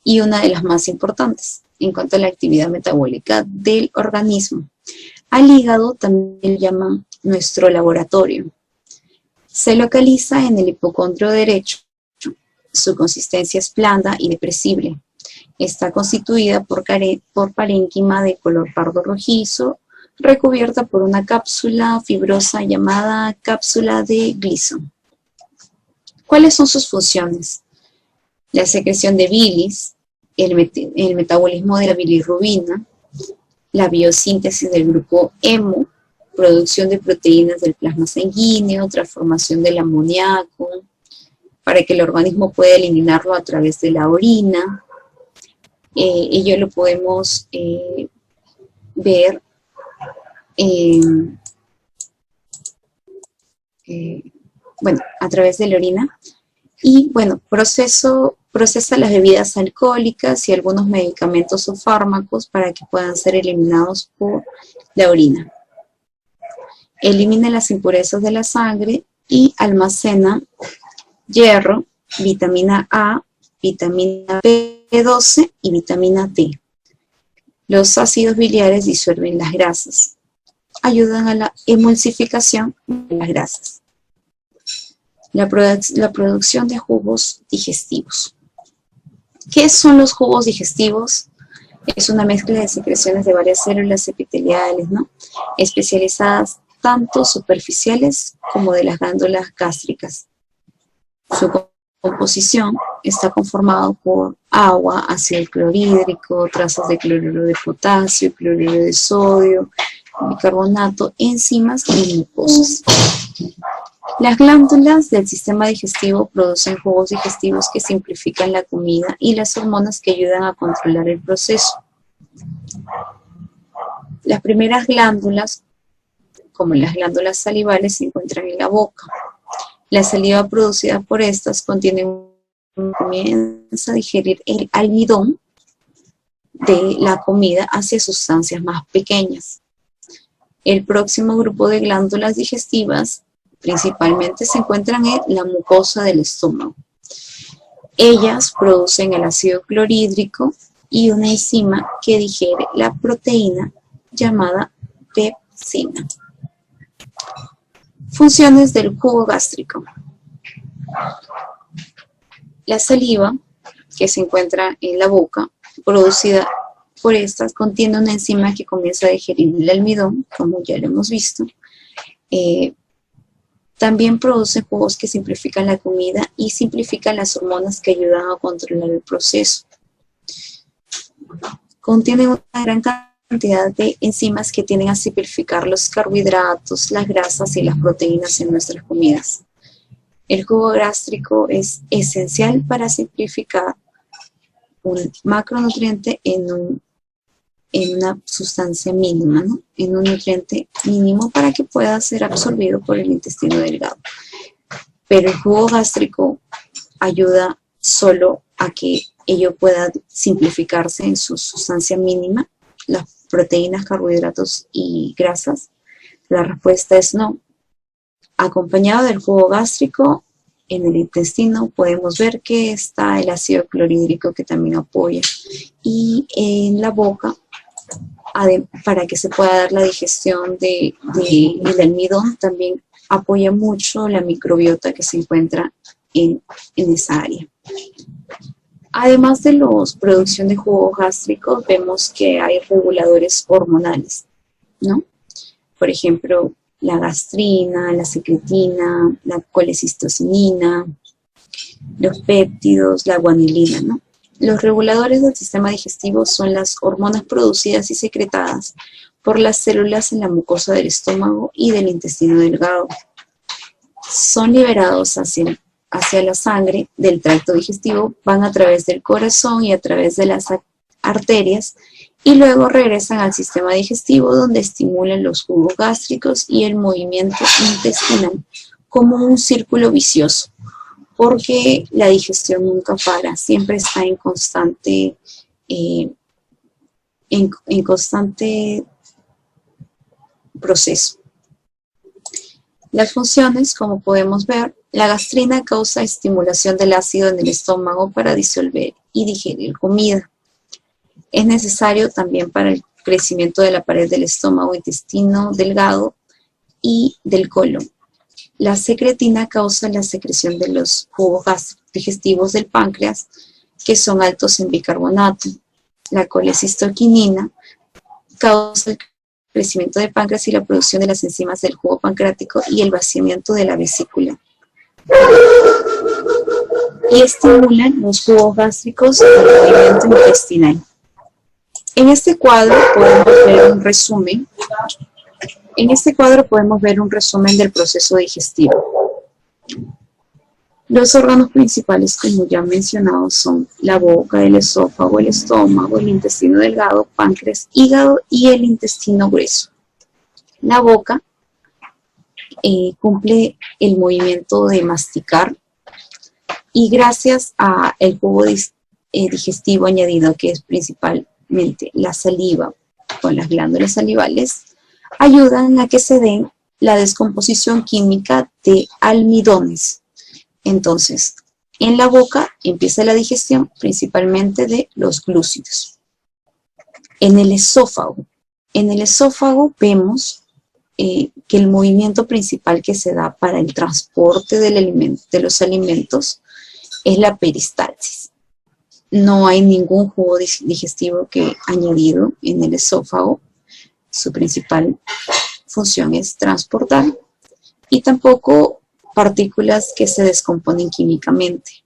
[SPEAKER 1] y una de las más importantes en cuanto a la actividad metabólica del organismo. Al hígado también lo llaman nuestro laboratorio. Se localiza en el hipocondrio derecho. Su consistencia es blanda y depresible. Está constituida por parénquima de color pardo rojizo, recubierta por una cápsula fibrosa llamada cápsula de Gleason. ¿Cuáles son sus funciones? La secreción de bilis, el metabolismo de la bilirrubina, la biosíntesis del grupo hemo, producción de proteínas del plasma sanguíneo, transformación del amoníaco, para que el organismo pueda eliminarlo a través de la orina. Ello lo podemos ver a través de la orina. Y bueno, procesa las bebidas alcohólicas y algunos medicamentos o fármacos para que puedan ser eliminados por la orina. Elimina las impurezas de la sangre y almacena hierro, vitamina A, vitamina B12 y vitamina D. Los ácidos biliares disuelven las grasas. Ayudan a la emulsificación de las grasas. La producción de jugos digestivos. ¿Qué son los jugos digestivos? Es una mezcla de secreciones de varias células epiteliales, ¿no? Especializadas tanto superficiales como de las glándulas gástricas. Su composición está conformada por agua, ácido clorhídrico, trazas de cloruro de potasio, cloruro de sodio, bicarbonato, enzimas y mucosas. Las glándulas del sistema digestivo producen jugos digestivos que simplifican la comida y las hormonas que ayudan a controlar el proceso. Las primeras glándulas, como las glándulas salivales, se encuentran en la boca. La saliva producida por estas contiene comienza a digerir el almidón de la comida hacia sustancias más pequeñas. El próximo grupo de glándulas digestivas principalmente se encuentran en la mucosa del estómago. Ellas producen el ácido clorhídrico y una enzima que digiere la proteína llamada pepsina. Funciones del jugo gástrico. La saliva, que se encuentra en la boca, producida por estas, contiene una enzima que comienza a digerir el almidón, como ya lo hemos visto. También produce jugos que simplifican la comida y simplifican las hormonas que ayudan a controlar el proceso. Contiene una gran cantidad de enzimas que tienden a simplificar los carbohidratos, las grasas y las proteínas en nuestras comidas. El jugo gástrico es esencial para simplificar un macronutriente en una sustancia mínima, ¿no? En un nutriente mínimo para que pueda ser absorbido por el intestino delgado. Pero el jugo gástrico ayuda solo a que ello pueda simplificarse en su sustancia mínima, las proteínas, carbohidratos y grasas. La respuesta es no. Acompañado del jugo gástrico, en el intestino podemos ver que está el ácido clorhídrico que también apoya. Y en la boca, para que se pueda dar la digestión del almidón, también apoya mucho la microbiota que se encuentra en esa área. Además de la producción de jugo gástrico, vemos que hay reguladores hormonales, ¿no? Por ejemplo, la gastrina, la secretina, la colecistocinina, los péptidos, la guanilina, ¿no? Los reguladores del sistema digestivo son las hormonas producidas y secretadas por las células en la mucosa del estómago y del intestino delgado. Son liberados hacia la sangre del tracto digestivo, van a través del corazón y a través de las arterias y luego regresan al sistema digestivo donde estimulan los jugos gástricos y el movimiento intestinal como un círculo vicioso, porque la digestión nunca para, siempre está en constante, en constante proceso. Las funciones, como podemos ver, la gastrina causa estimulación del ácido en el estómago para disolver y digerir comida. Es necesario también para el crecimiento de la pared del estómago, intestino delgado y del colon. La secretina causa la secreción de los jugos digestivos del páncreas, que son altos en bicarbonato. La colecistoquinina causa el crecimiento del páncreas y la producción de las enzimas del jugo pancreático y el vaciamiento de la vesícula. Y estimulan los jugos gástricos y el movimiento intestinal. En este cuadro podemos ver un resumen. Del proceso digestivo. Los órganos principales, como ya mencionado, son la boca, el esófago, el estómago, el intestino delgado, páncreas, hígado y el intestino grueso. La boca cumple el movimiento de masticar y gracias al jugo digestivo añadido, que es principalmente la saliva con las glándulas salivales, ayudan a que se den la descomposición química de almidones. Entonces, en la boca empieza la digestión principalmente de los glúcidos. En el esófago vemos que el movimiento principal que se da para el transporte de los alimentos es la peristalsis. No hay ningún jugo digestivo añadido en el esófago. Su principal función es transportar y tampoco partículas que se descomponen químicamente.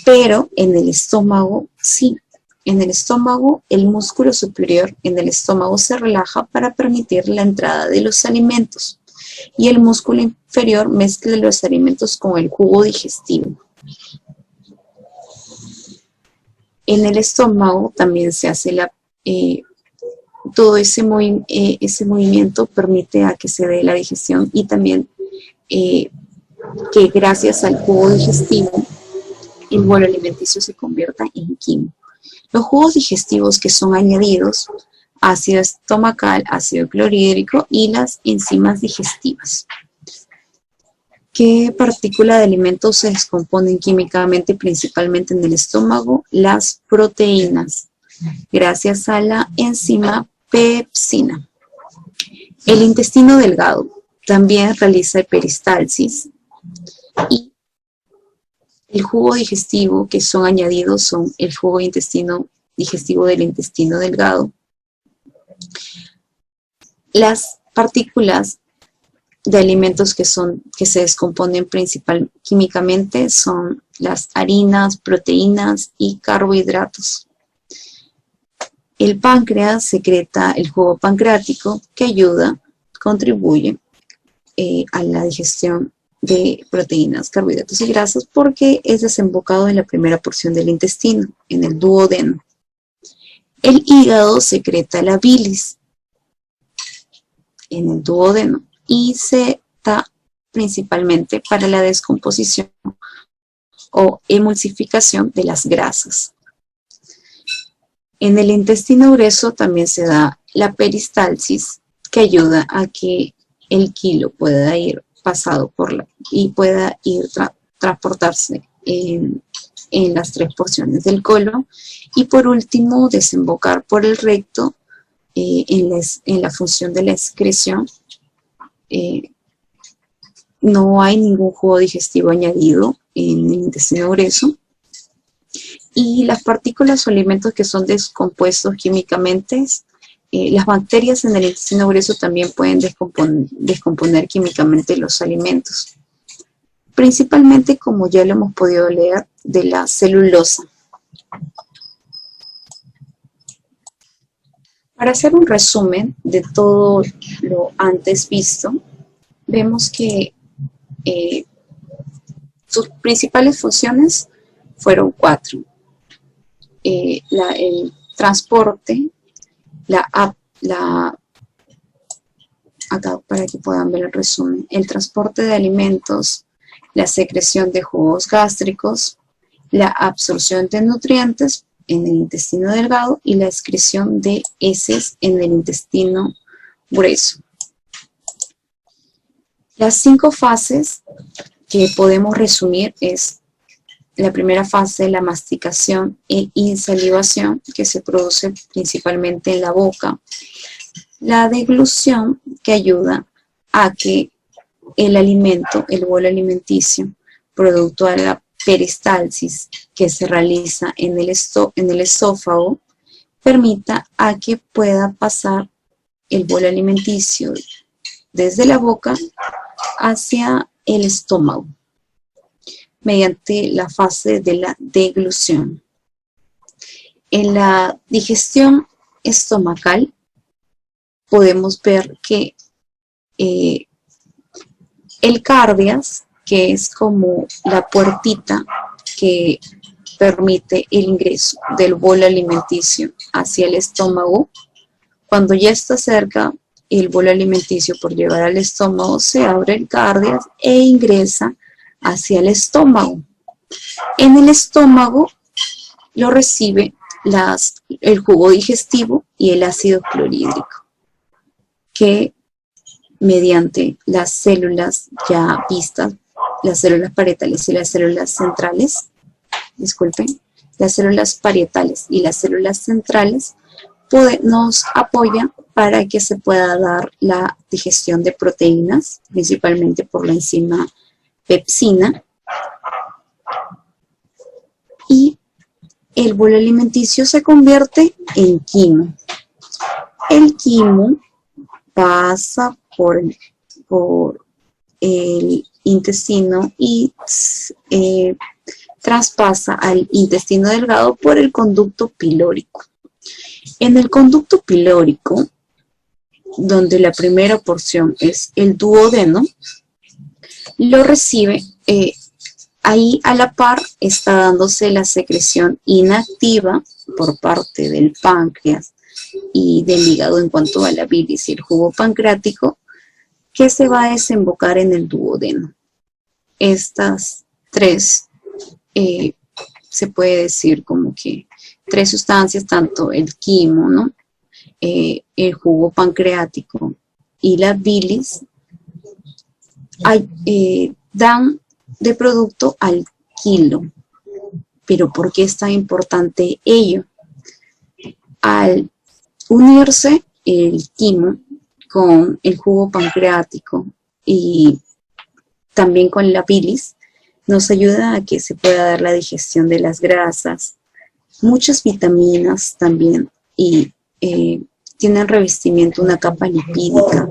[SPEAKER 1] Pero en el estómago, sí. En el estómago, el músculo superior en el estómago se relaja para permitir la entrada de los alimentos y el músculo inferior mezcla los alimentos con el jugo digestivo. En el estómago también se hace todo ese movimiento permite a que se dé la digestión y también que gracias al jugo digestivo el bolo alimenticio se convierta en quimo. Los jugos digestivos que son añadidos, ácido estomacal, ácido clorhídrico y las enzimas digestivas. ¿Qué partícula de alimentos se descomponen químicamente principalmente en el estómago? Las proteínas, gracias a la enzima pepsina. El intestino delgado también realiza peristalsis y el jugo digestivo que son añadidos son el jugo digestivo del intestino delgado. Las partículas de alimentos que se descomponen químicamente son las harinas, proteínas y carbohidratos. El páncreas secreta el jugo pancreático que contribuye a la digestión de proteínas, carbohidratos y grasas porque es desembocado en la primera porción del intestino, en el duodeno. El hígado secreta la bilis en el duodeno y se da principalmente para la descomposición o emulsificación de las grasas. En el intestino grueso también se da la peristalsis que ayuda a que el quilo pueda ir pasado y pueda ir transportarse en las 3 porciones del colon y por último desembocar por el recto en la función de la excreción. No hay ningún jugo digestivo añadido en el intestino grueso Y las partículas o alimentos que son descompuestos químicamente, las bacterias en el intestino grueso también pueden descomponer químicamente los alimentos. Principalmente, como ya lo hemos podido leer, de la celulosa. Para hacer un resumen de todo lo antes visto, vemos que sus principales funciones fueron 4. El transporte, acá para que puedan ver el resumen, el transporte de alimentos, la secreción de jugos gástricos, la absorción de nutrientes en el intestino delgado y la excreción de heces en el intestino grueso. Las 5 fases que podemos resumir es la primera fase, la masticación e insalivación, que se produce principalmente en la boca. La deglución, que ayuda a que el alimento, el bolo alimenticio, producto de la peristalsis que se realiza en el esófago, permita a que pueda pasar el bolo alimenticio desde la boca hacia el estómago, mediante la fase de la deglución. En la digestión estomacal podemos ver que el cardias, que es como la puertita que permite el ingreso del bolo alimenticio hacia el estómago, cuando ya está cerca el bolo alimenticio por llegar al estómago, se abre el cardias e ingresa hacia el estómago. En el estómago lo recibe el jugo digestivo y el ácido clorhídrico, que mediante las células ya vistas, las células parietales y las células centrales, las células parietales y las células centrales, nos apoya para que se pueda dar la digestión de proteínas, principalmente por la enzima pepsina, y el bolo alimenticio se convierte en quimo. El quimo pasa por el intestino y traspasa al intestino delgado por el conducto pilórico. En el conducto pilórico, donde la primera porción es el duodeno, lo recibe, ahí a la par está dándose la secreción inactiva por parte del páncreas y del hígado en cuanto a la bilis y el jugo pancreático, que se va a desembocar en el duodeno. Estas 3, se puede decir como que 3 sustancias, tanto el quimo, ¿no? El jugo pancreático y la bilis, dan de producto al quilo. Pero ¿por qué es tan importante ello? Al unirse el quimo con el jugo pancreático y también con la bilis, nos ayuda a que se pueda dar la digestión de las grasas, muchas vitaminas también, y tienen revestimiento, una capa lipídica.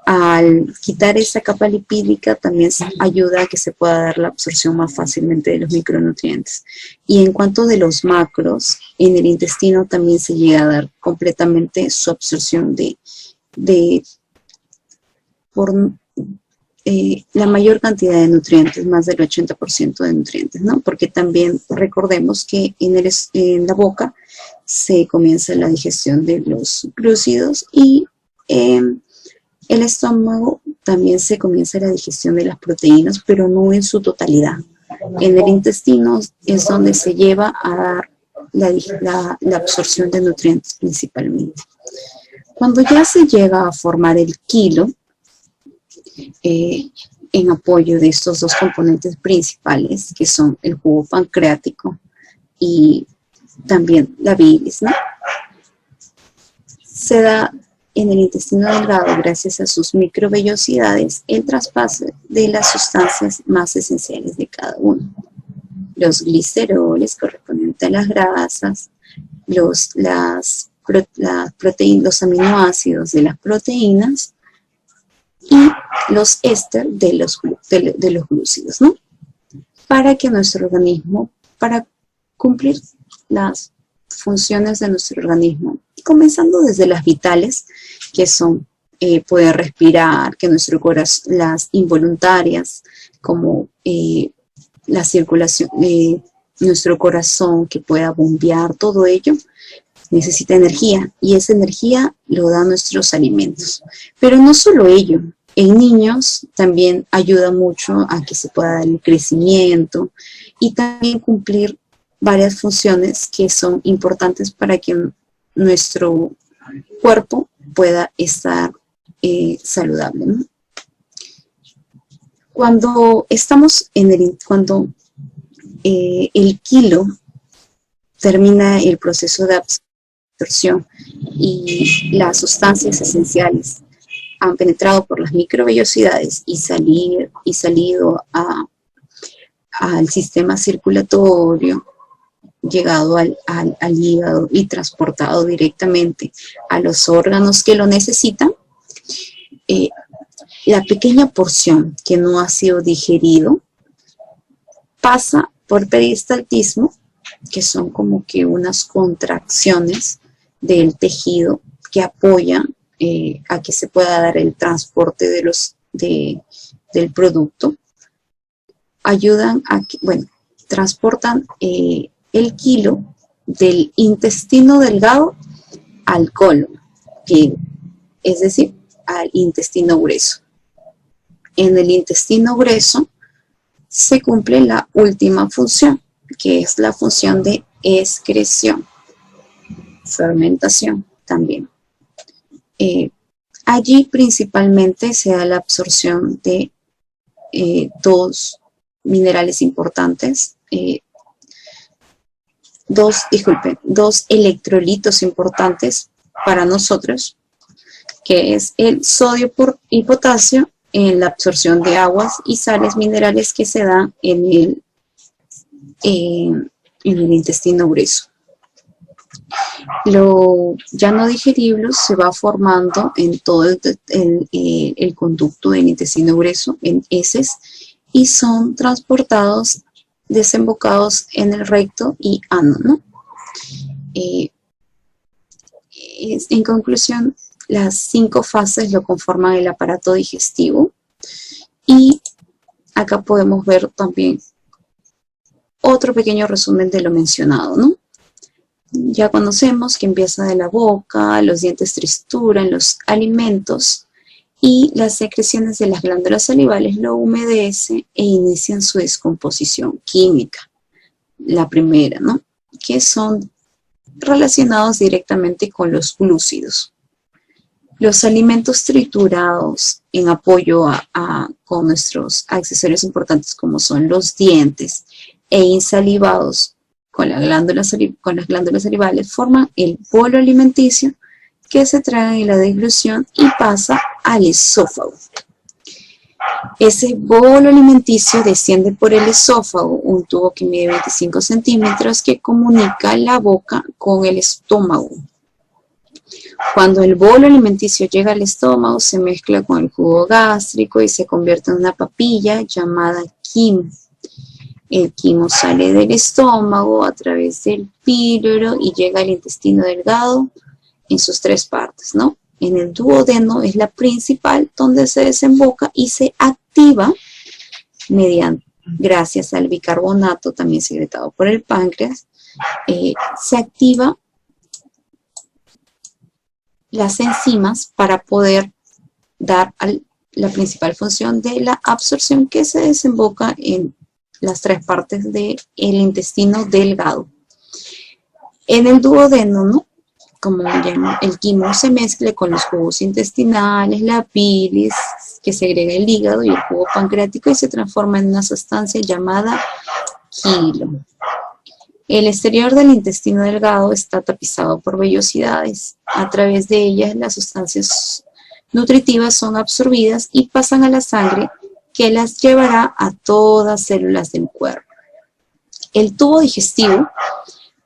[SPEAKER 1] Al quitar esa capa lipídica también ayuda a que se pueda dar la absorción más fácilmente de los micronutrientes. Y en cuanto de los macros, en el intestino también se llega a dar completamente su absorción por la mayor cantidad de nutrientes, más del 80% de nutrientes, ¿no? Porque también recordemos que en la boca se comienza la digestión de los glúcidos y el estómago también se comienza la digestión de las proteínas, pero no en su totalidad. En el intestino es donde se lleva a dar la absorción de nutrientes principalmente. Cuando ya se llega a formar el quilo, en apoyo de estos 2 componentes principales, que son el jugo pancreático y también la bilis, ¿no? Se da en el intestino delgado, gracias a sus microvellosidades, el traspaso de las sustancias más esenciales de cada uno. Los gliceroles corresponden transmite las grasas, las proteínas, los aminoácidos de las proteínas y los éster de los glúcidos, ¿no? Para que nuestro organismo, para cumplir las funciones de nuestro organismo, comenzando desde las vitales, que son poder respirar, que nuestro corazón, las involuntarias, como la circulación, nuestro corazón que pueda bombear, todo ello necesita energía, y esa energía lo dan nuestros alimentos. Pero no solo ello, en niños también ayuda mucho a que se pueda dar el crecimiento y también cumplir varias funciones que son importantes para que nuestro cuerpo pueda estar saludable, ¿no? Cuando estamos cuando el kilo termina el proceso de absorción y las sustancias esenciales han penetrado por las microvellosidades y salido al sistema circulatorio, llegado al hígado y transportado directamente a los órganos que lo necesitan, la pequeña porción que no ha sido digerido pasa por peristaltismo, que son como que unas contracciones del tejido que apoyan a que se pueda dar el transporte del producto. Ayudan a que, bueno, transportan el kilo del intestino delgado al colon, es decir, al intestino grueso. En el intestino grueso se cumple la última función, que es la función de excreción, fermentación también. Allí principalmente se da la absorción de dos minerales importantes, dos electrolitos importantes para nosotros, que es el sodio y potasio, en la absorción de aguas y sales minerales que se da en el intestino grueso. Lo ya no digerible se va formando en todo el conducto del intestino grueso, en heces, y son transportados, desembocados en el recto y ano, ¿no? En conclusión, las 5 fases lo conforman el aparato digestivo, y acá podemos ver también otro pequeño resumen de lo mencionado, ¿no? Ya conocemos que empieza de la boca, los dientes trituran los alimentos y las secreciones de las glándulas salivales lo humedecen e inician su descomposición química. La primera, ¿no? Que son relacionados directamente con los glúcidos. Los alimentos triturados en apoyo con nuestros accesorios importantes, como son los dientes, e insalivados con las glándulas salivales, forman el bolo alimenticio, que se traga en la deglución y pasa al esófago. Ese bolo alimenticio desciende por el esófago, un tubo que mide 25 centímetros que comunica la boca con el estómago. Cuando el bolo alimenticio llega al estómago, se mezcla con el jugo gástrico y se convierte en una papilla llamada quimo. El quimo sale del estómago a través del píloro y llega al intestino delgado en sus 3 partes, ¿no? En el duodeno es la principal, donde se desemboca y se activa gracias al bicarbonato, también secretado por el páncreas, se activa las enzimas para poder dar la principal función de la absorción, que se desemboca en las 3 partes del intestino delgado. En el duodeno, ¿no? Como ya el quimo se mezcla con los jugos intestinales, la bilis, que segrega el hígado, y el jugo pancreático, y se transforma en una sustancia llamada quilo. El exterior del intestino delgado está tapizado por vellosidades. A través de ellas las sustancias nutritivas son absorbidas y pasan a la sangre, que las llevará a todas células del cuerpo. El tubo digestivo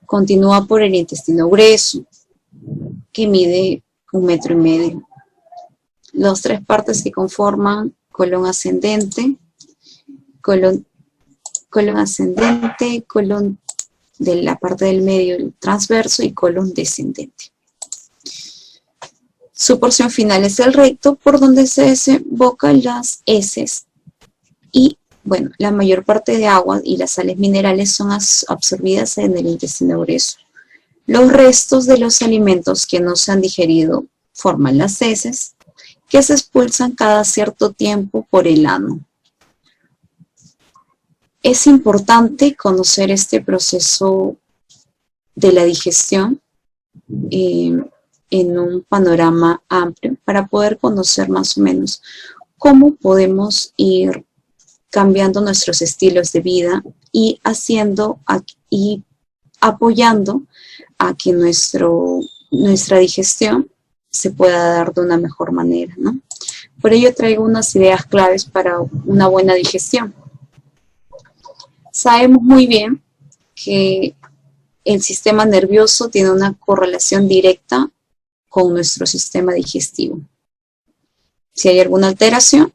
[SPEAKER 1] Continúa por el intestino grueso, que mide 1,5 metros. Las tres partes que conforman colon ascendente, colon ascendente, colon de la parte del medio, el transverso, y colon descendente. Su porción final es el recto, por donde se desembocan las heces. Y, bueno, la mayor parte de agua y las sales minerales son absorbidas en el intestino grueso. Los restos de los alimentos que no se han digerido forman las heces, que se expulsan cada cierto tiempo por el ano. Es importante conocer este proceso de la digestión en un panorama amplio para poder conocer más o menos cómo podemos ir cambiando nuestros estilos de vida y haciendo y apoyando a que nuestra digestión se pueda dar de una mejor manera, ¿no? Por ello traigo unas ideas claves para una buena digestión. Sabemos muy bien que el sistema nervioso tiene una correlación directa con nuestro sistema digestivo. Si hay alguna alteración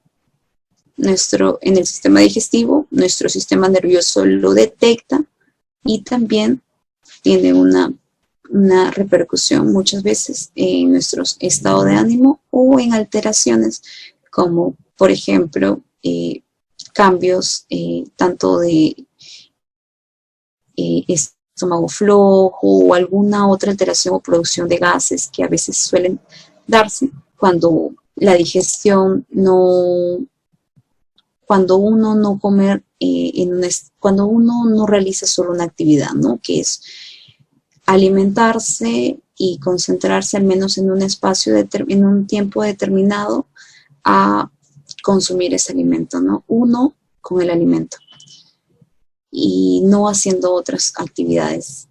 [SPEAKER 1] en el sistema digestivo, nuestro sistema nervioso lo detecta y también tiene una repercusión muchas veces en nuestro estado de ánimo o en alteraciones como, por ejemplo, cambios tanto de estómago flojo o alguna otra alteración o producción de gases que a veces suelen darse cuando la digestión cuando uno no comer, cuando uno no realiza solo una actividad, ¿no? Que es alimentarse y concentrarse al menos en un espacio, en un tiempo determinado a consumir ese alimento, ¿no? Uno con el alimento y no haciendo otras actividades,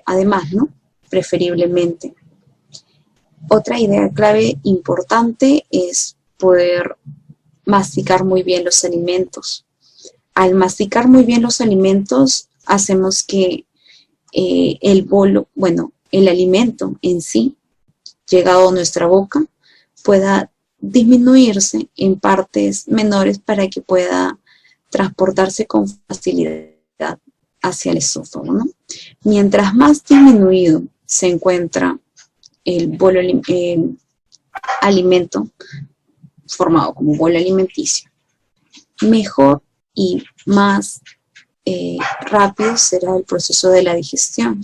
[SPEAKER 1] además, ¿no? Preferiblemente. Otra idea clave importante es poder masticar muy bien los alimentos. Al masticar muy bien los alimentos, hacemos que el alimento en sí, llegado a nuestra boca, pueda disminuirse en partes menores para que pueda transportarse con facilidad hacia el esófago, ¿no? Mientras más disminuido se encuentra el alimento formado como bolo alimenticio, mejor y más rápido será el proceso de la digestión.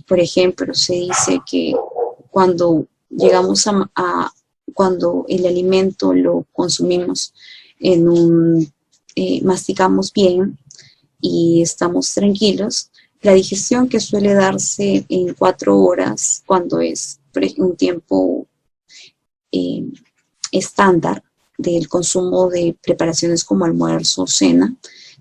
[SPEAKER 1] Por ejemplo, se dice que cuando llegamos cuando el alimento lo consumimos masticamos bien y estamos tranquilos, la digestión que suele darse en 4 horas, cuando es un tiempo estándar del consumo de preparaciones como almuerzo o cena,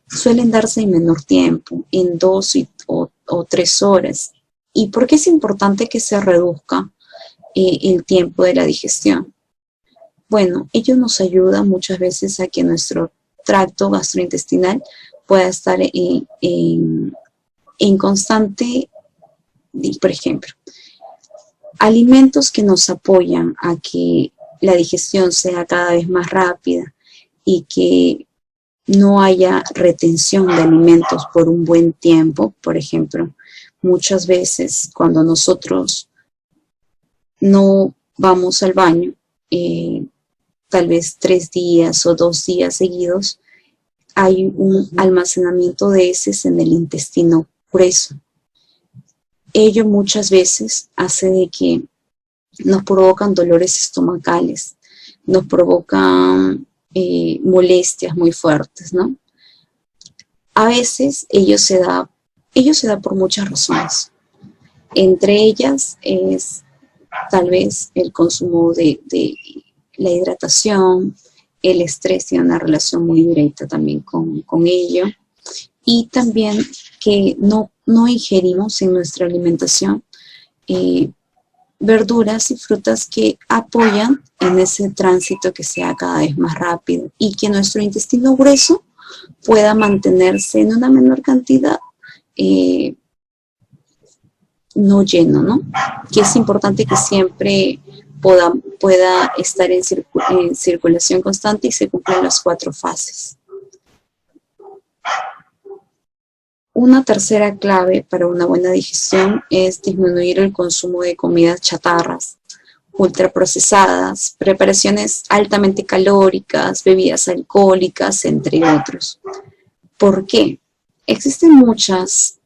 [SPEAKER 1] suelen darse en menor tiempo, en 2 o 3 horas. ¿Y por qué es importante que se reduzca el tiempo de la digestión? Bueno, ello nos ayuda muchas veces a que nuestro tracto gastrointestinal pueda estar en constante, por ejemplo, alimentos que nos apoyan a que la digestión sea cada vez más rápida y que no haya retención de alimentos por un buen tiempo. Por ejemplo, muchas veces cuando nosotros no vamos al baño, tal vez 3 días o 2 días seguidos, hay un almacenamiento de heces en el intestino grueso. Ello muchas veces hace de que nos provocan dolores estomacales, nos provocan molestias muy fuertes, ¿no? A veces ello se da por muchas razones. Entre ellas es tal vez el consumo de la hidratación, el estrés tiene una relación muy directa también con ello, y también que no ingerimos en nuestra alimentación verduras y frutas que apoyan en ese tránsito que sea cada vez más rápido y que nuestro intestino grueso pueda mantenerse en una menor cantidad no lleno, ¿no? Que es importante que siempre pueda estar en circulación constante y se cumplan las 4 fases. Una tercera clave para una buena digestión es disminuir el consumo de comidas chatarras, ultraprocesadas, preparaciones altamente calóricas, bebidas alcohólicas, entre otros. ¿Por qué? Existen muchas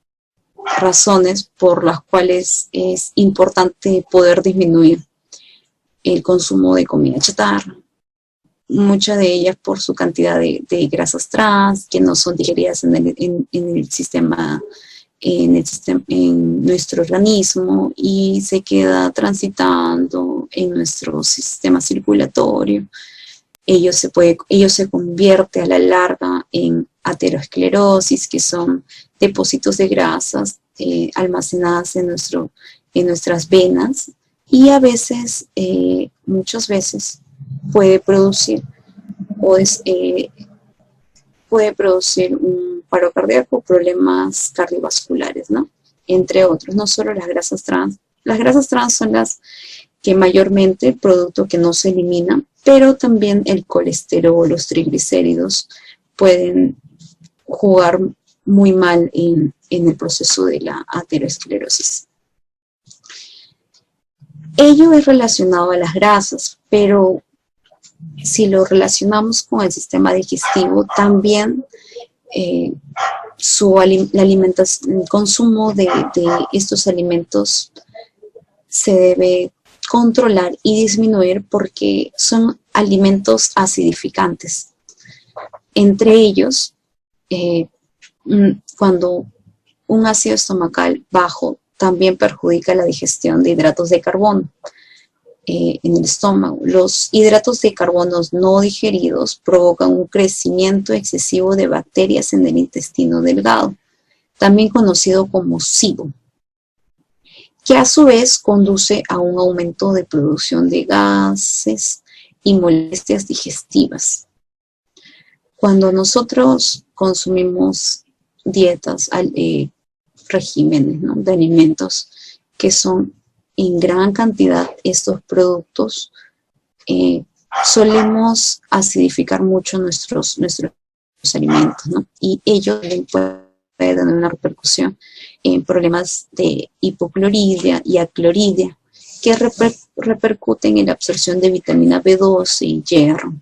[SPEAKER 1] razones por las cuales es importante poder disminuir el consumo de comida chatarra. Muchas de ellas por su cantidad de grasas trans que no son digeridas en nuestro organismo y se queda transitando en nuestro sistema circulatorio. Ello se convierte a la larga en aterosclerosis, que son depósitos de grasas almacenadas en nuestras venas, y a veces, muchas veces, puede producir un paro cardíaco, problemas cardiovasculares, ¿no? Entre otros, no solo las grasas trans. Las grasas trans son las que mayormente el producto que no se elimina, pero también el colesterol, los triglicéridos pueden jugar muy mal en el proceso de la aterosclerosis. Ello es relacionado a las grasas, pero si lo relacionamos con el sistema digestivo, también el consumo de estos alimentos se debe controlar y disminuir porque son alimentos acidificantes. Entre ellos, cuando un ácido estomacal bajo también perjudica la digestión de hidratos de carbono en el estómago. Los hidratos de carbono no digeridos provocan un crecimiento excesivo de bacterias en el intestino delgado, también conocido como SIBO, que a su vez conduce a un aumento de producción de gases y molestias digestivas. Cuando nosotros consumimos dietas, regímenes, ¿no?, de alimentos que son en gran cantidad estos productos, solemos acidificar mucho nuestros alimentos, ¿no? Y ello puede tener una repercusión en problemas de hipoclorhidria y aclorhidria, que repercuten en la absorción de vitamina B12 y hierro.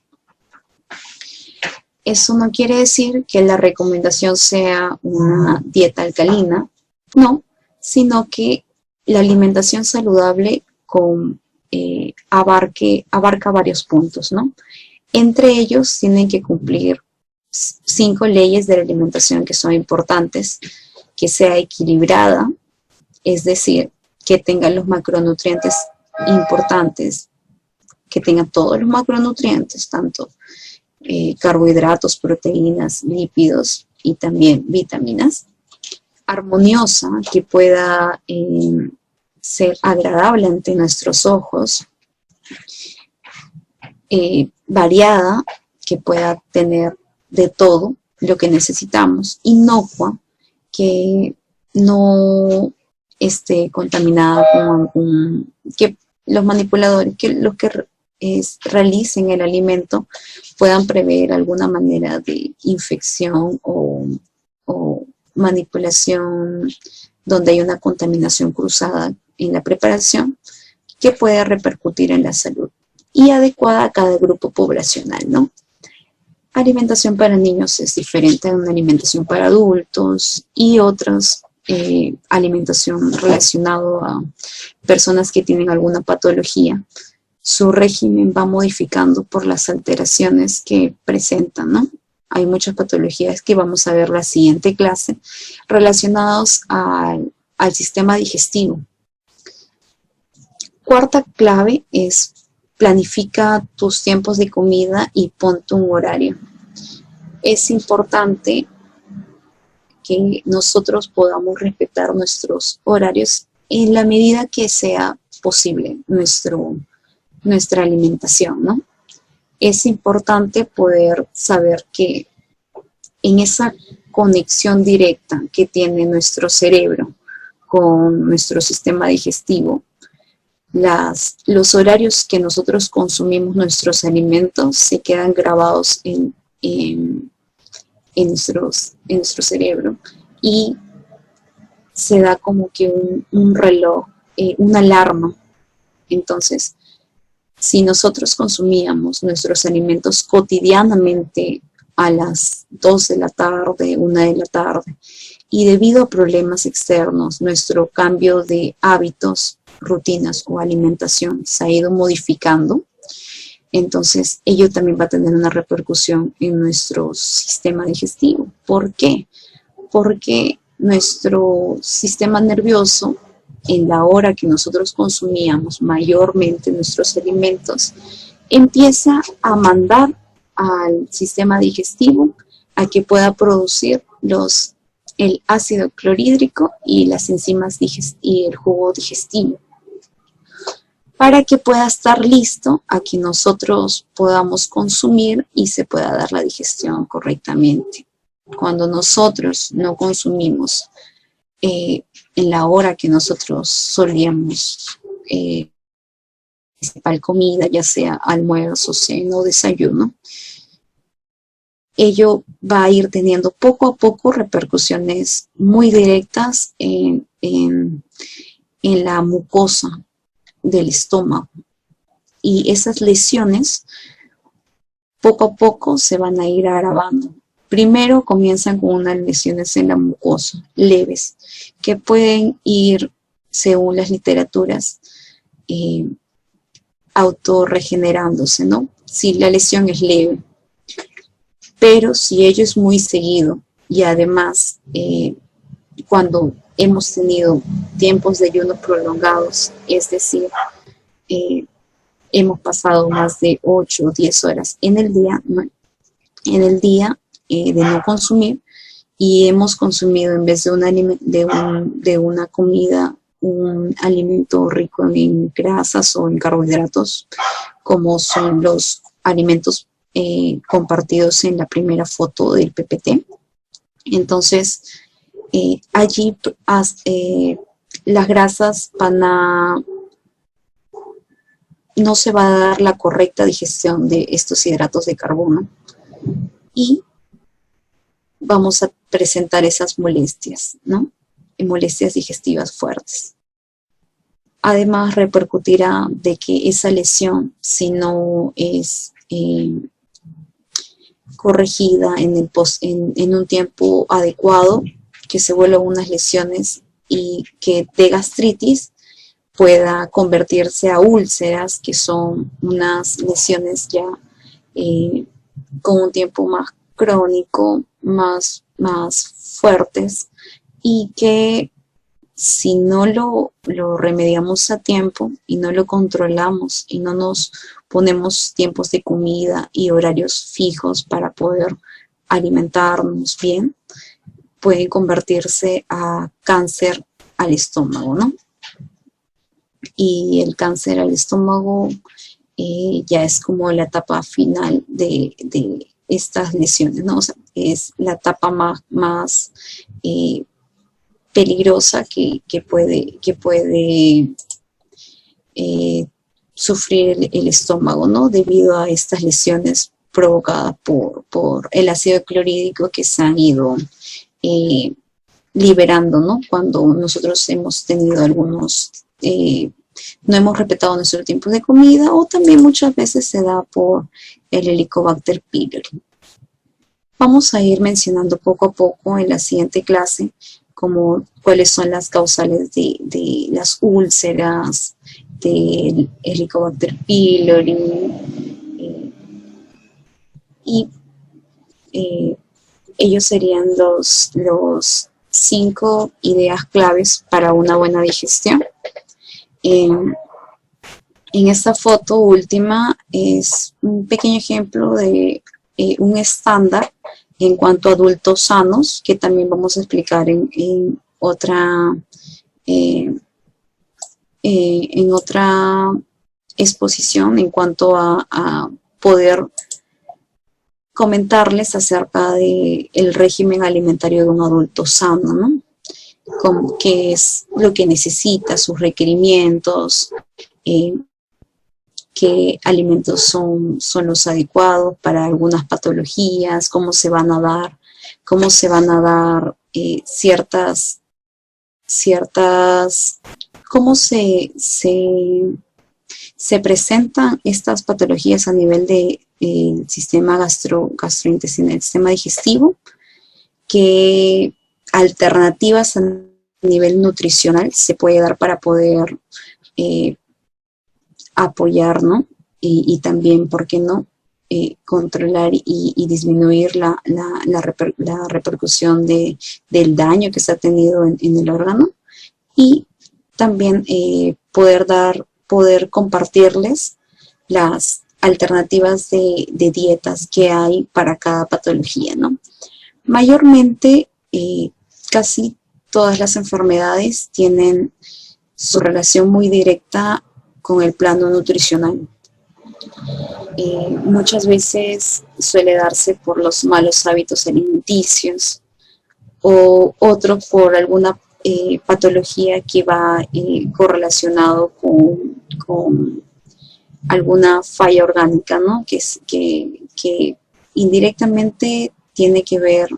[SPEAKER 1] Eso no quiere decir que la recomendación sea una dieta alcalina, no, sino que la alimentación saludable abarca varios puntos, ¿no? Entre ellos tienen que cumplir 5 leyes de la alimentación que son importantes: que sea equilibrada, es decir, que tenga los macronutrientes importantes, que tenga todos los macronutrientes, tanto carbohidratos, proteínas, lípidos y también vitaminas. Armoniosa, que pueda ser agradable ante nuestros ojos. Variada, que pueda tener de todo lo que necesitamos. Inocua, que no esté contaminada con que los manipuladores, que los que realicen el alimento puedan prever alguna manera de infección o manipulación donde hay una contaminación cruzada en la preparación que puede repercutir en la salud, y adecuada a cada grupo poblacional, ¿no? Alimentación para niños es diferente a una alimentación para adultos, y otras alimentación relacionada a personas que tienen alguna patología. Su régimen va modificando por las alteraciones que presentan, ¿no? Hay muchas patologías que vamos a ver la siguiente clase relacionados al sistema digestivo. Cuarta clave es: planifica tus tiempos de comida y ponte un horario. Es importante que nosotros podamos respetar nuestros horarios en la medida que sea posible nuestra alimentación, ¿no? Es importante poder saber que en esa conexión directa que tiene nuestro cerebro con nuestro sistema digestivo. Los horarios que nosotros consumimos nuestros alimentos se quedan grabados en nuestro cerebro, y se da como que un reloj, una alarma. Entonces, si nosotros consumíamos nuestros alimentos cotidianamente a las 2 de la tarde, 1 de la tarde, y debido a problemas externos, nuestro cambio de hábitos, rutinas o alimentación se ha ido modificando, entonces ello también va a tener una repercusión en nuestro sistema digestivo. ¿Por qué? Porque nuestro sistema nervioso, en la hora que nosotros consumíamos mayormente nuestros alimentos, empieza a mandar al sistema digestivo a que pueda producir el ácido clorhídrico y las enzimas y el jugo digestivo, para que pueda estar listo a que nosotros podamos consumir y se pueda dar la digestión correctamente. Cuando nosotros no consumimos en la hora que nosotros solíamos principal comida, ya sea almuerzo, cena o desayuno, ello va a ir teniendo poco a poco repercusiones muy directas en la mucosa del estómago, y esas lesiones poco a poco se van a ir agravando. Primero comienzan con unas lesiones en la mucosa, leves, que pueden ir, según las literaturas, autorregenerándose, ¿no? Si la lesión es leve. Pero si ello es muy seguido, y además cuando hemos tenido tiempos de ayuno prolongados, es decir, hemos pasado más de 8 o 10 horas en el día, ¿no? De no consumir, y hemos consumido, en vez de una comida, un alimento rico en grasas o en carbohidratos, como son los alimentos compartidos en la primera foto del PPT. Entonces, allí las grasas no se va a dar la correcta digestión de estos hidratos de carbono, y vamos a presentar esas molestias, ¿no? Molestias digestivas fuertes. Además, repercutirá de que esa lesión, si no es corregida en un tiempo adecuado, que se vuelvan unas lesiones y que de gastritis pueda convertirse a úlceras, que son unas lesiones ya con un tiempo más crónico, más fuertes, y que si no lo remediamos a tiempo y no lo controlamos y no nos ponemos tiempos de comida y horarios fijos para poder alimentarnos bien, pueden convertirse a cáncer al estómago, ¿no? Y el cáncer al estómago ya es como la etapa final de estas lesiones, ¿no? O sea, es la etapa más peligrosa que puede sufrir el estómago, ¿no? Debido a estas lesiones provocadas por el ácido clorhídrico que se han ido liberando, ¿no? Cuando nosotros hemos tenido no hemos respetado nuestro tiempo de comida, o también muchas veces se da por el Helicobacter pylori. Vamos a ir mencionando poco a poco en la siguiente clase como cuáles son las causales de las úlceras, del Helicobacter pylori, y ellos serían los 5 ideas claves para una buena digestión. En esta foto última es un pequeño ejemplo de un estándar en cuanto a adultos sanos, que también vamos a explicar en otra exposición, en cuanto a poder comentarles acerca del régimen alimentario de un adulto sano, ¿no? qué es lo que necesita, sus requerimientos, eh, qué alimentos son los adecuados para algunas patologías, cómo se van a dar cómo se presentan estas patologías a nivel de sistema gastrointestinal, el sistema digestivo, qué alternativas a nivel nutricional se puede dar para poder apoyar, ¿no? Y también, ¿por qué no? Controlar y disminuir la repercusión del daño que se ha tenido en el órgano, y también poder compartirles las alternativas de dietas que hay para cada patología, ¿no? Mayormente, casi todas las enfermedades tienen su relación muy directa con el plano nutricional. Muchas veces suele darse por los malos hábitos alimenticios, o otros por alguna patología que va correlacionado con alguna falla orgánica, ¿no? Que indirectamente tiene que ver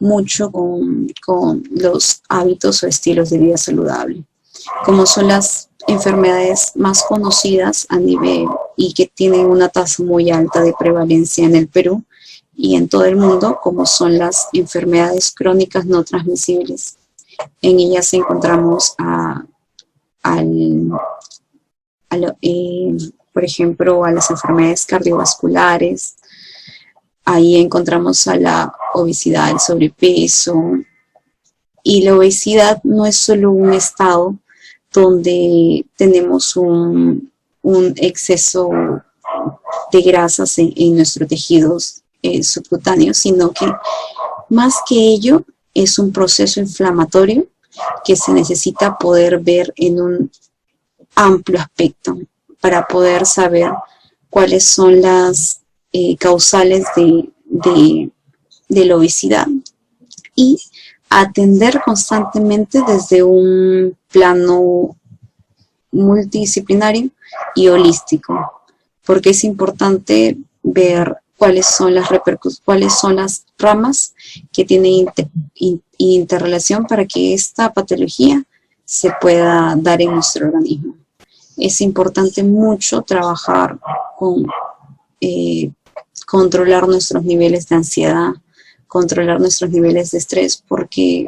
[SPEAKER 1] mucho con los hábitos o estilos de vida saludable, como son las enfermedades más conocidas a nivel y que tienen una tasa muy alta de prevalencia en el Perú y en todo el mundo, como son las enfermedades crónicas no transmisibles. En ellas encontramos por ejemplo, a las enfermedades cardiovasculares. Ahí encontramos a la obesidad, el sobrepeso. Y la obesidad no es solo un estado donde tenemos un exceso de grasas en nuestros tejidos subcutáneos, sino que más que ello es un proceso inflamatorio que se necesita poder ver en un amplio aspecto para poder saber cuáles son las causales de la obesidad y atender constantemente desde un plano multidisciplinario y holístico, porque es importante ver cuáles son las ramas que tienen interrelación para que esta patología se pueda dar en nuestro organismo. Es importante mucho trabajar con controlar nuestros niveles de ansiedad, controlar nuestros niveles de estrés, porque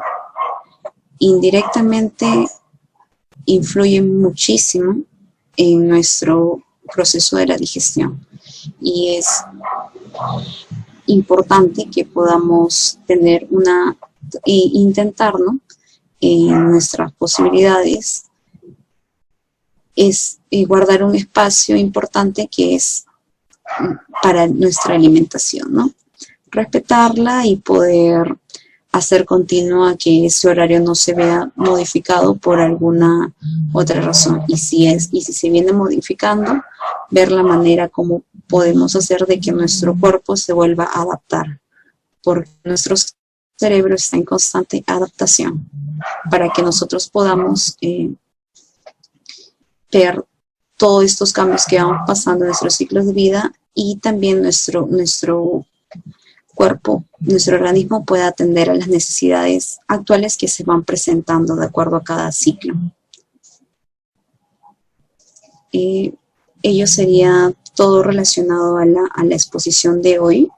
[SPEAKER 1] indirectamente influyen muchísimo en nuestro proceso de la digestión. Y es importante que podamos tener intentar, ¿no? En nuestras posibilidades, es guardar un espacio importante que es para nuestra alimentación, ¿no? Respetarla y poder hacer continua que ese horario no se vea modificado por alguna otra razón. Y si se viene modificando, ver la manera como podemos hacer de que nuestro cuerpo se vuelva a adaptar, porque nuestro cerebro está en constante adaptación para que nosotros podamos ver todos estos cambios que vamos pasando en nuestros ciclos de vida, y también nuestro cuerpo, nuestro organismo pueda atender a las necesidades actuales que se van presentando de acuerdo a cada ciclo. Ello sería todo relacionado a la exposición de hoy.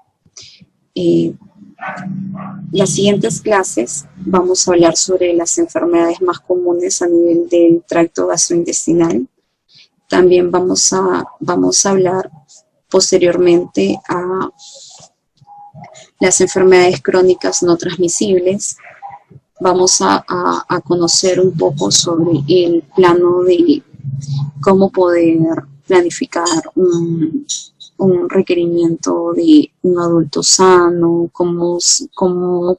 [SPEAKER 1] Las siguientes clases vamos a hablar sobre las enfermedades más comunes a nivel del tracto gastrointestinal. También vamos a hablar posteriormente a las enfermedades crónicas no transmisibles. Vamos a conocer un poco sobre el plano de cómo poder planificar un requerimiento de un adulto sano, cómo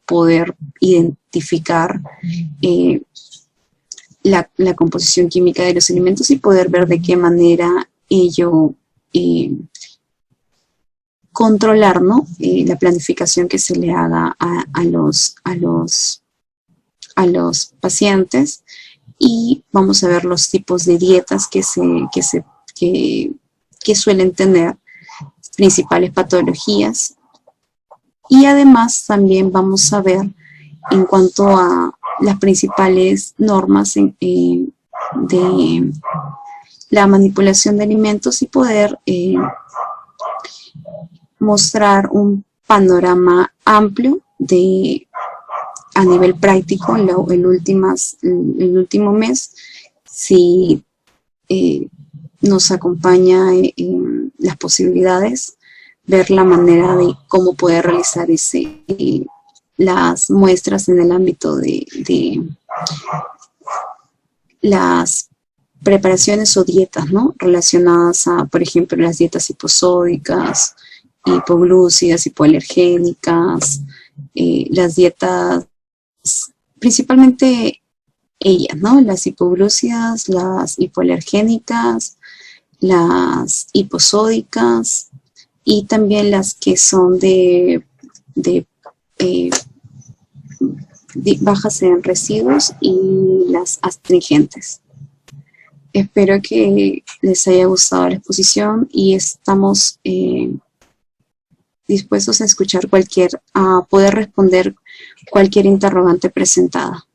[SPEAKER 1] poder identificar la composición química de los alimentos y poder ver de qué manera ello controlar, ¿no? La planificación que se le haga a los a los pacientes y vamos a ver los tipos de dietas que suelen tener, principales patologías, y además también vamos a ver en cuanto a las principales normas de la manipulación de alimentos y poder mostrar un panorama amplio a nivel práctico el último mes, si nos acompaña en las posibilidades, ver la manera de cómo poder realizar las muestras en el ámbito de las preparaciones o dietas, ¿no? Relacionadas a, por ejemplo, las dietas hiposódicas, hipoglúcidas, hipoalergénicas, las dietas, principalmente ellas, ¿no? Las hipoglúcidas, las hipoalergénicas, las hiposódicas y también las que son de bajas en residuos y las astringentes. Espero que les haya gustado la exposición y estamos dispuestos a escuchar a poder responder cualquier interrogante presentada.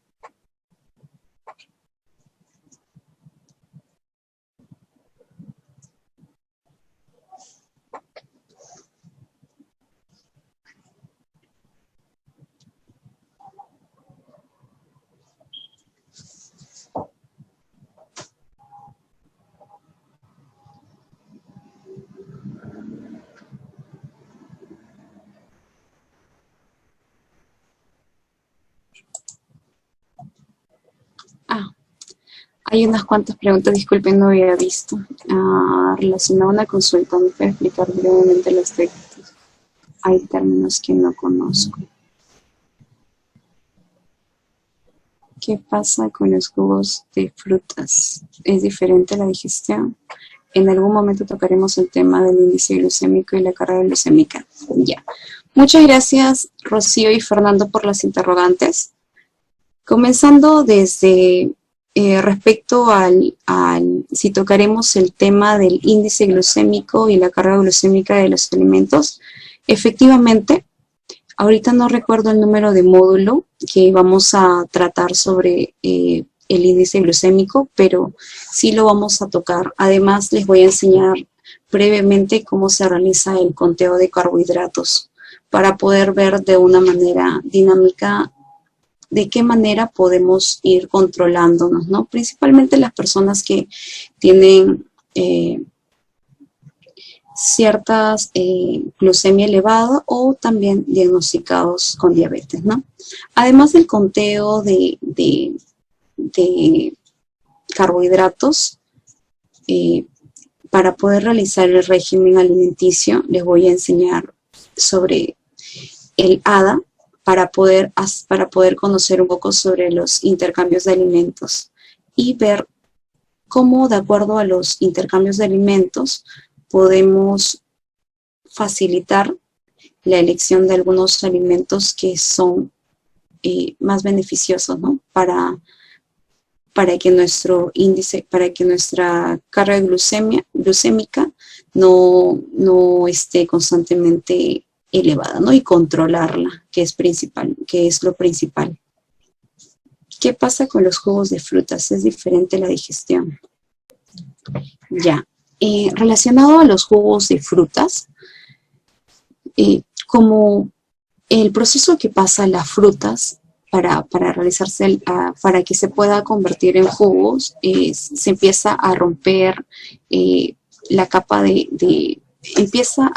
[SPEAKER 1] Hay unas cuantas preguntas, disculpen, no había visto. Relacionada a una consulta, ¿me puede explicar brevemente los textos? Hay términos que no conozco. ¿Qué pasa con los jugos de frutas? ¿Es diferente la digestión? En algún momento tocaremos el tema del índice glucémico y la carga glucémica. Ya. Muchas gracias, Rocío y Fernando, por las interrogantes. Comenzando desde respecto si tocaremos el tema del índice glucémico y la carga glucémica de los alimentos, efectivamente, ahorita no recuerdo el número de módulo que vamos a tratar sobre el índice glucémico, pero sí lo vamos a tocar. Además, les voy a enseñar brevemente cómo se realiza el conteo de carbohidratos para poder ver de una manera dinámica de qué manera podemos ir controlándonos, ¿no? Principalmente las personas que tienen ciertas glucemia elevada o también diagnosticados con diabetes, ¿no? Además del conteo de carbohidratos, para poder realizar el régimen alimenticio, les voy a enseñar sobre el ADA, para poder conocer un poco sobre los intercambios de alimentos y ver cómo, de acuerdo a los intercambios de alimentos, podemos facilitar la elección de algunos alimentos que son más beneficiosos, ¿no? Para que nuestro índice, para que nuestra carga glucémica no esté constantemente elevada, ¿no? Y controlarla, que es lo principal. ¿Qué pasa con los jugos de frutas? Es diferente la digestión. Ya. Relacionado a los jugos de frutas, como el proceso que pasa las frutas para realizarse, para que se pueda convertir en jugos, se empieza a romper la capa empieza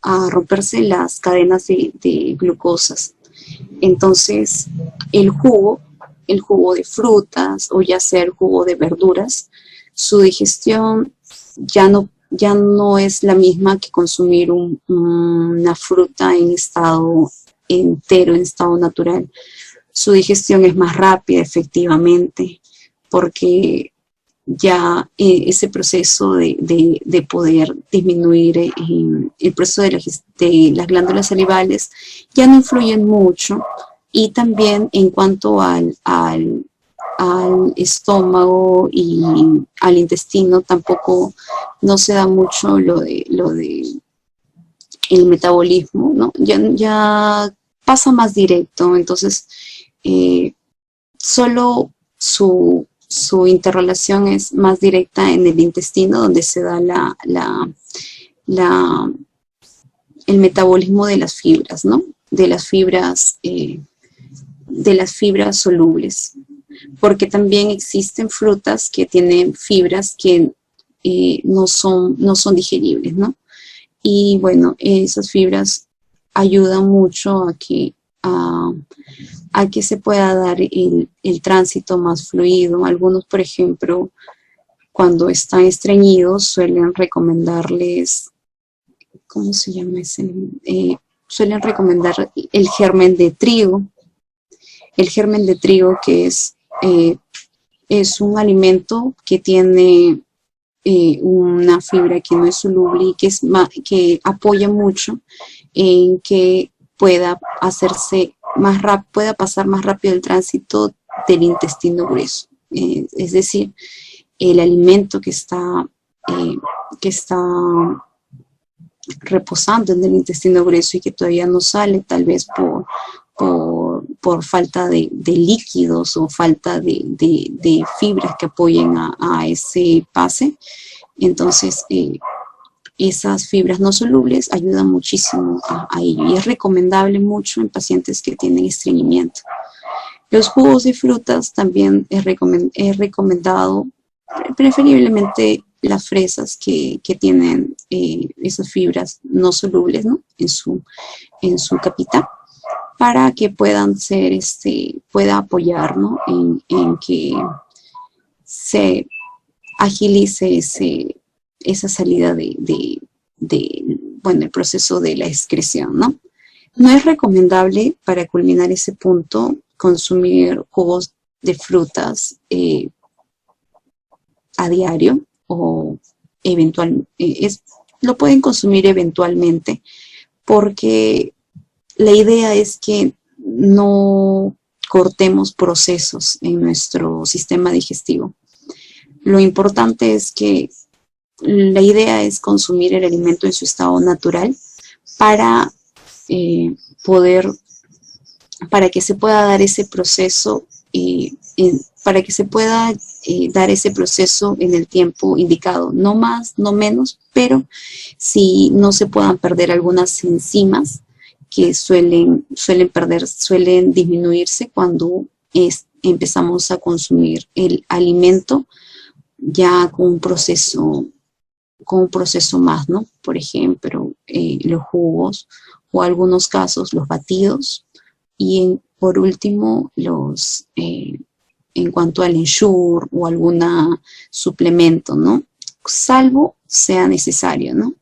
[SPEAKER 1] a romperse las cadenas de glucosas. Entonces, el jugo de frutas o ya sea el jugo de verduras, su digestión ya no es la misma que consumir una fruta en estado entero, en estado natural. Su digestión es más rápida, efectivamente, porque ya ese proceso de poder disminuir el proceso de las glándulas salivales ya no influyen mucho Y también en cuanto al estómago y al intestino, tampoco no se da mucho lo de el metabolismo, ¿no? Ya pasa más directo, entonces solo su interrelación es más directa en el intestino, donde se da el metabolismo de las fibras, ¿no? De las fibras solubles, porque también existen frutas que tienen fibras que no son digeribles, ¿no? Y bueno, esas fibras ayudan mucho a que se pueda dar el tránsito más fluido. Algunos, por ejemplo, cuando están estreñidos, suelen recomendarles, ¿cómo se llama ese? Suelen recomendar el germen de trigo. El germen de trigo, que es un alimento que tiene una fibra que no es soluble y que apoya mucho en que pueda pasar más rápido el tránsito del intestino grueso. Es decir, el alimento que está reposando en el intestino grueso y que todavía no sale, tal vez por falta de líquidos o falta de fibras que apoyen a ese pase. Entonces, esas fibras no solubles ayudan muchísimo a ello y es recomendable mucho en pacientes que tienen estreñimiento. Los jugos de frutas también es recomendado, preferiblemente las fresas que tienen esas fibras no solubles, ¿no? en su capita, para que pueda apoyar, ¿no? en que se agilice esa salida bueno, el proceso de la excreción, ¿no? No es recomendable, para culminar ese punto, consumir jugos de frutas a diario o lo pueden consumir eventualmente, porque la idea es que no cortemos procesos en nuestro sistema digestivo. Lo importante es que la idea es consumir el alimento en su estado natural para para que se pueda dar ese proceso, para que se pueda dar ese proceso en el tiempo indicado, no más, no menos, pero si no se puedan perder algunas enzimas que suelen disminuirse cuando empezamos a consumir el alimento ya con un proceso más, ¿no? Por ejemplo, los jugos o algunos casos los batidos y por último en cuanto al ensure o algún suplemento, ¿no? Salvo sea necesario, ¿no?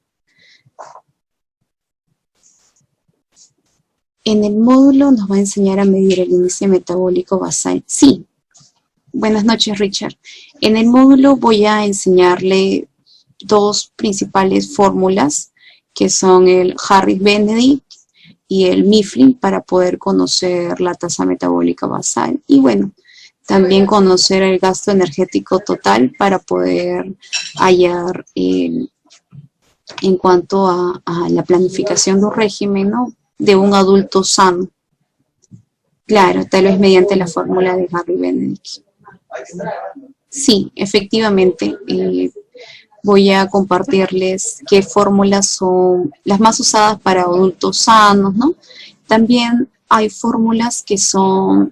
[SPEAKER 1] En el módulo nos va a enseñar a medir el índice metabólico basal. Sí. Buenas noches, Richard. En el módulo voy a enseñarle dos principales fórmulas, que son el Harris-Benedict y el Mifflin, para poder conocer la tasa metabólica basal. Y bueno, también conocer el gasto energético total para poder hallar en cuanto a la planificación de un régimen, ¿no? De un adulto sano. Claro, tal vez mediante la fórmula de Harris-Benedict. Sí, efectivamente. Voy a compartirles qué fórmulas son las más usadas para adultos sanos, ¿no? También hay fórmulas que son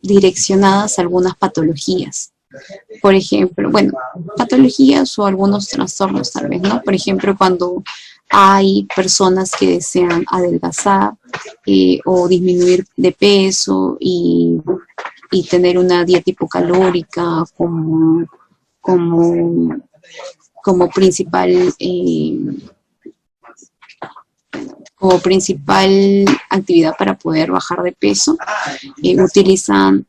[SPEAKER 1] direccionadas a algunas patologías. Por ejemplo, bueno, patologías o algunos trastornos tal vez, ¿no? Por ejemplo, cuando hay personas que desean adelgazar o disminuir de peso y tener una dieta hipocalórica como principal actividad para poder bajar de peso, utilizan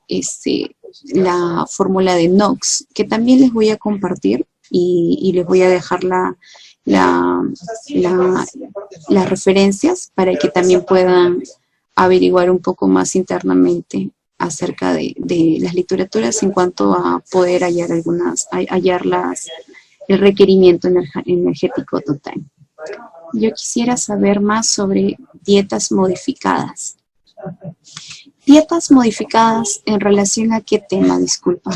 [SPEAKER 1] la fórmula de Knox, que también les voy a compartir y les voy a dejar las referencias para que también puedan averiguar un poco más internamente acerca de las literaturas en cuanto a poder hallar el requerimiento energético total. Yo quisiera saber más sobre dietas modificadas. ¿Dietas modificadas en relación a qué tema, disculpa?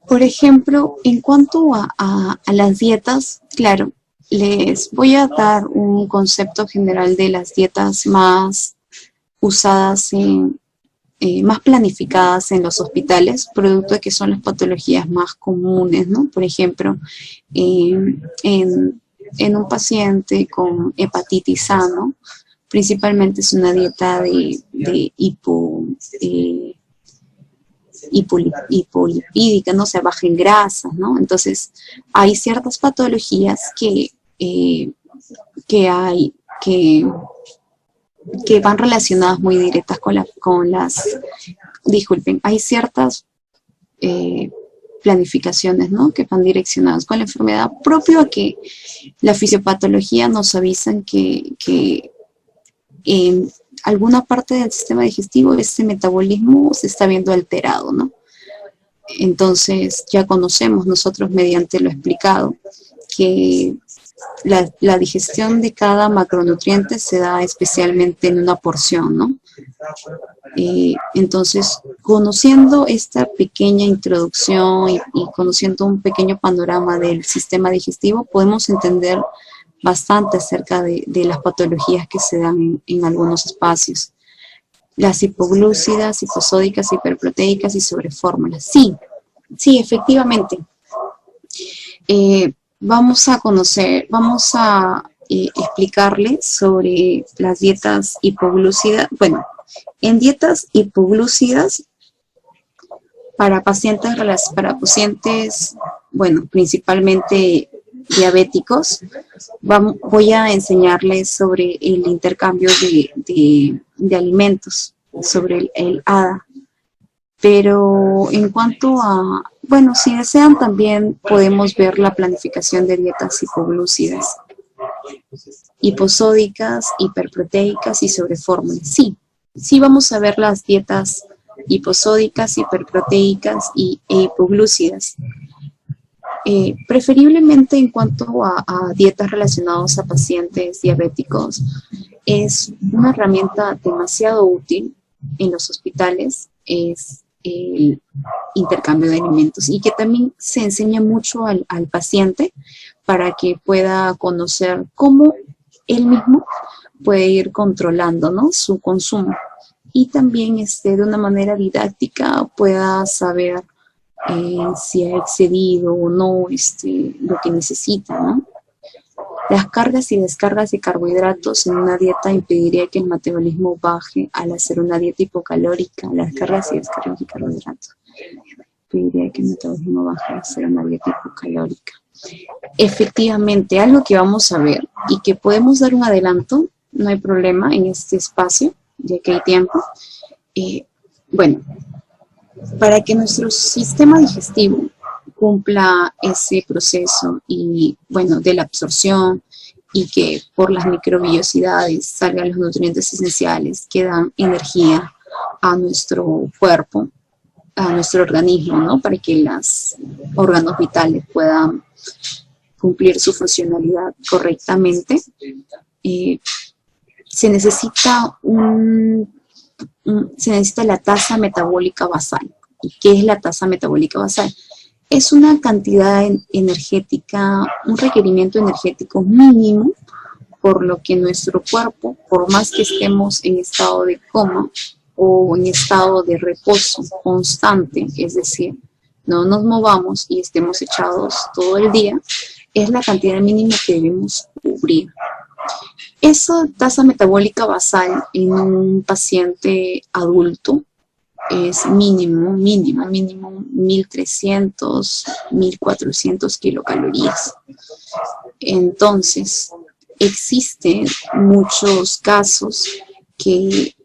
[SPEAKER 1] Por ejemplo, en cuanto a las dietas, claro, les voy a dar un concepto general de las dietas más usadas más planificadas en los hospitales, producto de que son las patologías más comunes, ¿no? Por ejemplo, en un paciente con hepatitis A, ¿no? Principalmente es una dieta de hipolipídica, ¿no? O sea, baja en grasas, ¿no? Entonces, hay ciertas patologías que van relacionadas muy directas disculpen, hay ciertas planificaciones, ¿no? Que van direccionadas con la enfermedad, propio a que la fisiopatología nos avisan que en alguna parte del sistema digestivo ese metabolismo se está viendo alterado, ¿no? Entonces ya conocemos nosotros mediante lo explicado que la digestión de cada macronutriente se da especialmente en una porción, ¿no? Entonces, conociendo esta pequeña introducción y conociendo un pequeño panorama del sistema digestivo, podemos entender bastante acerca de las patologías que se dan en algunos espacios. Las hipoglúcidas, hiposódicas, hiperproteicas y sobrefórmulas. Sí, efectivamente. Vamos a explicarles sobre las dietas hipoglúcidas. Bueno, en dietas hipoglúcidas para pacientes, bueno, principalmente diabéticos, voy a enseñarles sobre el intercambio de alimentos, sobre el ADA. Pero en cuanto a, bueno, si desean también podemos ver la planificación de dietas hipoglúcidas, hiposódicas, hiperproteicas y sobrefórmulas. Sí vamos a ver las dietas hiposódicas, hiperproteicas e hipoglúcidas. Preferiblemente en cuanto a dietas relacionadas a pacientes diabéticos, es una herramienta demasiado útil en los hospitales, es el intercambio de alimentos y que también se enseña mucho al paciente para que pueda conocer cómo él mismo puede ir controlando, ¿no?, su consumo y también de una manera didáctica pueda saber si ha excedido o no lo que necesita, ¿no? Las cargas y descargas de carbohidratos en una dieta impediría que el metabolismo baje al hacer una dieta hipocalórica. Las cargas y descargas de carbohidratos impediría que el metabolismo baje al hacer una dieta hipocalórica. Efectivamente, algo que vamos a ver y que podemos dar un adelanto, no hay problema en este espacio, ya que hay tiempo. Bueno, para que nuestro sistema digestivo cumpla ese proceso y, bueno, de la absorción y que por las microbiosidades salgan los nutrientes esenciales que dan energía a nuestro cuerpo, a nuestro organismo, ¿no?, para que los órganos vitales puedan cumplir su funcionalidad correctamente, se necesita la tasa metabólica basal. ¿Y qué es la tasa metabólica basal? Es una cantidad energética, un requerimiento energético mínimo, por lo que nuestro cuerpo, por más que estemos en estado de coma o en estado de reposo constante, es decir, no nos movamos y estemos echados todo el día, es la cantidad mínima que debemos cubrir. Esa tasa metabólica basal en un paciente adulto es mínimo 1.300, 1.400 kilocalorías. Entonces, existen muchos casos que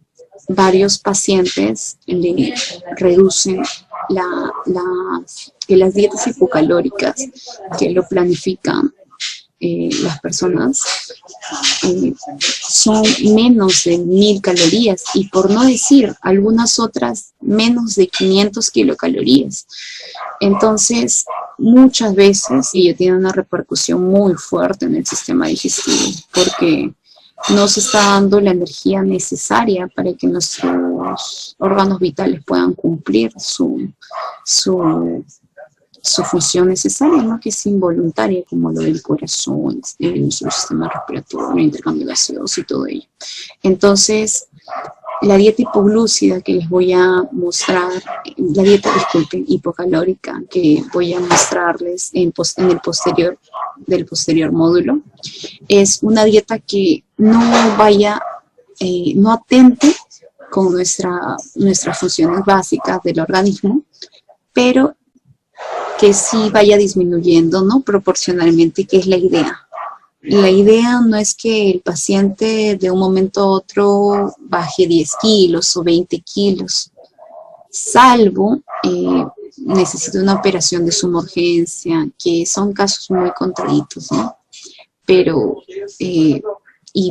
[SPEAKER 1] varios pacientes le reducen que las dietas hipocalóricas que lo planifican las personas son menos de 1000 calorías y por no decir algunas otras menos de 500 kilocalorías. Entonces, muchas veces ello tiene una repercusión muy fuerte en el sistema digestivo porque no se está dando la energía necesaria para que nuestros órganos vitales puedan cumplir su función necesaria, ¿no? Que es involuntaria, como lo del corazón, el sistema respiratorio, el intercambio gaseoso y todo ello. Entonces, la dieta hipoglúcida que les voy a mostrar, la dieta, disculpen, hipocalórica que voy a mostrarles en el posterior módulo, es una dieta que no vaya, no atente con nuestras funciones básicas del organismo, pero que sí vaya disminuyendo, ¿no? Proporcionalmente, que es la idea. La idea no es que el paciente de un momento a otro baje 10 kilos o 20 kilos, salvo necesite una operación de suma urgencia, que son casos muy contraídos, ¿no? Pero, y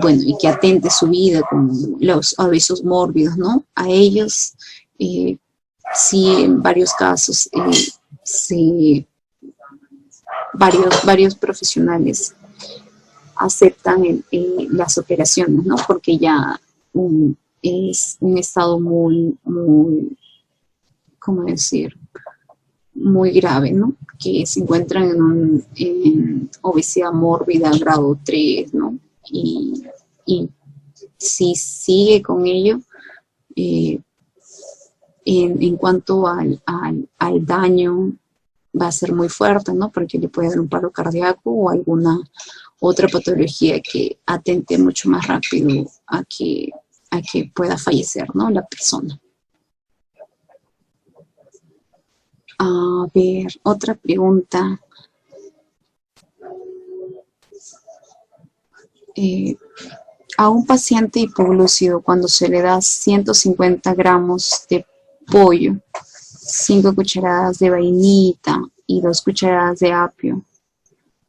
[SPEAKER 1] bueno, y que atente su vida con los obesos mórbidos, ¿no? A ellos, sí, en varios casos, varios profesionales aceptan las operaciones, ¿no? Porque ya es un estado muy, ¿cómo decir? Muy grave, ¿no? Que se encuentran en obesidad mórbida grado 3, ¿no? Y si sigue con ello, en cuanto al daño, va a ser muy fuerte, ¿no? Porque le puede dar un paro cardíaco o alguna otra patología que atente mucho más rápido a que pueda fallecer, ¿no? La persona. A ver, otra pregunta. A un paciente hipoglúcido, cuando se le da 150 gramos de pollo, 5 cucharadas de vainita y 2 cucharadas de apio,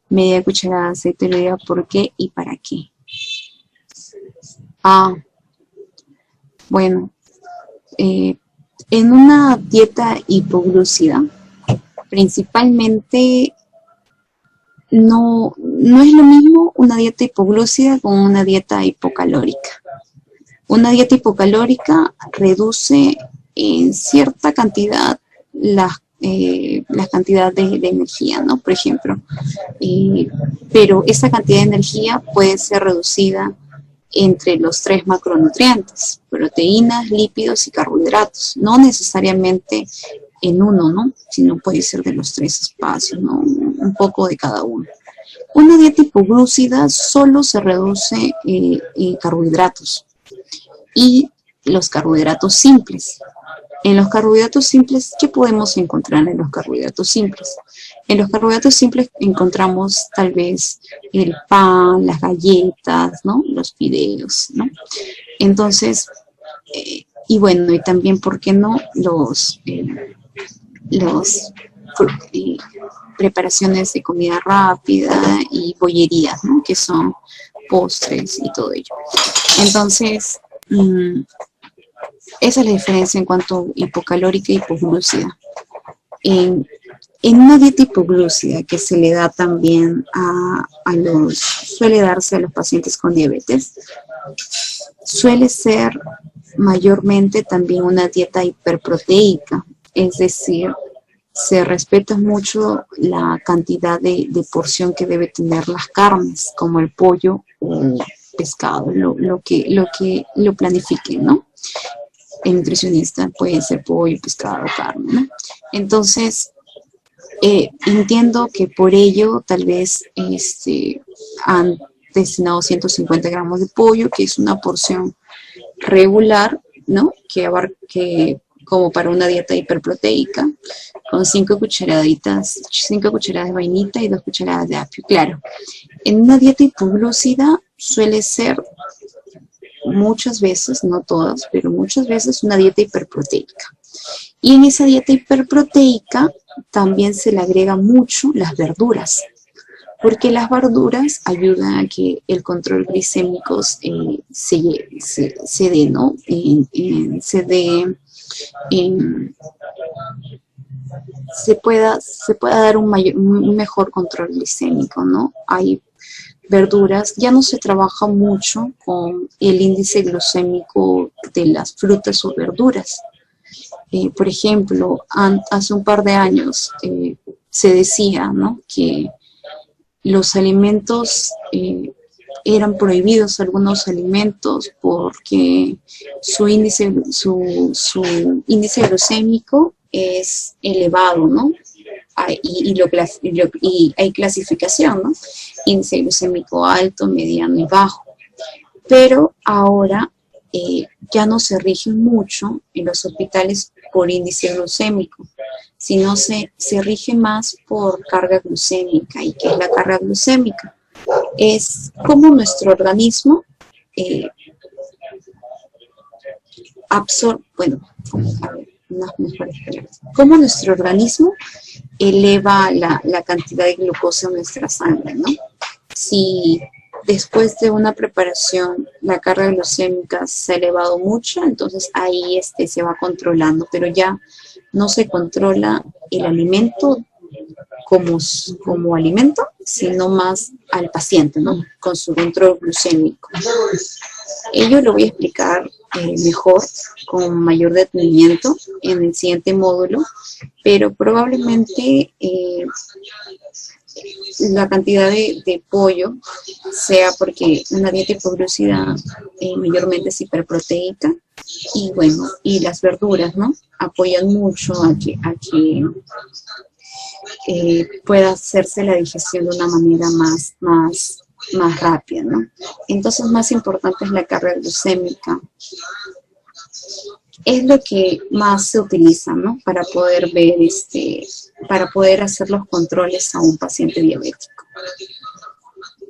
[SPEAKER 1] media cucharada de aceite de oliva, ¿por qué y para qué? Bueno, en una dieta hipoglúcida, principalmente no es lo mismo una dieta hipoglúcida con una dieta hipocalórica. Una dieta hipocalórica reduce en cierta cantidad la cantidad de energía, ¿no? Por ejemplo, pero esa cantidad de energía puede ser reducida entre los 3 macronutrientes: proteínas, lípidos y carbohidratos. No necesariamente en uno, ¿no? Sino puede ser de los 3 espacios, ¿no? Un poco de cada uno. Una dieta hipoglúcida solo se reduce carbohidratos y los carbohidratos simples. En los carbohidratos simples, ¿qué podemos encontrar en los carbohidratos simples? En los carbohidratos simples encontramos tal vez el pan, las galletas, ¿no? Los fideos, ¿no? Entonces, y bueno, y también, ¿por qué no? Preparaciones de comida rápida y bollerías, ¿no? Que son postres y todo ello. Entonces, esa es la diferencia en cuanto a hipocalórica y hipoglúcida. En una dieta hipoglúcida que se le da también suele darse a los pacientes con diabetes, suele ser mayormente también una dieta hiperproteica, es decir, se respeta mucho la cantidad de porción que debe tener las carnes, como el pollo o pescado, lo que lo planifiquen, ¿no? El nutricionista puede ser pollo, pescado, carne, ¿no? Entonces, entiendo que por ello tal vez han destinado 150 gramos de pollo, que es una porción regular, ¿no? Que como para una dieta hiperproteica, con 5 cucharadas de vainita y 2 cucharadas de apio. Claro, en una dieta hipoglúcida suele ser muchas veces, no todas, pero muchas veces una dieta hiperproteica. Y en esa dieta hiperproteica también se le agrega mucho las verduras, porque las verduras ayudan a que el control glicémico se dé, ¿no? Se pueda dar un mejor control glicémico, ¿no? Hay verduras, ya no se trabaja mucho con el índice glucémico de las frutas o verduras. Por ejemplo, hace un par de años se decía, ¿no?, que los alimentos eran prohibidos, algunos alimentos, porque su índice glucémico es elevado, ¿no? Y hay clasificación, ¿no? Índice glucémico alto, mediano y bajo. Pero ahora ya no se rigen mucho en los hospitales por índice glucémico, sino se rige más por carga glucémica. ¿Y qué es la carga glucémica? Es como nuestro organismo cómo nuestro organismo eleva la cantidad de glucosa en nuestra sangre, ¿no? Si después de una preparación la carga glucémica se ha elevado mucho, entonces ahí se va controlando, pero ya no se controla el alimento como alimento, sino más al paciente, ¿no?, con su control glucémico. Ello lo voy a explicar mejor, con mayor detenimiento en el siguiente módulo, pero probablemente la cantidad de pollo sea porque una dieta hipoglucida mayormente es hiperproteica, y bueno, y las verduras, ¿no?, apoyan mucho a que pueda hacerse la digestión de una manera más rápida, ¿no? Entonces, más importante es la carga glucémica. Es lo que más se utiliza, ¿no?, para poder ver, para poder hacer los controles a un paciente diabético.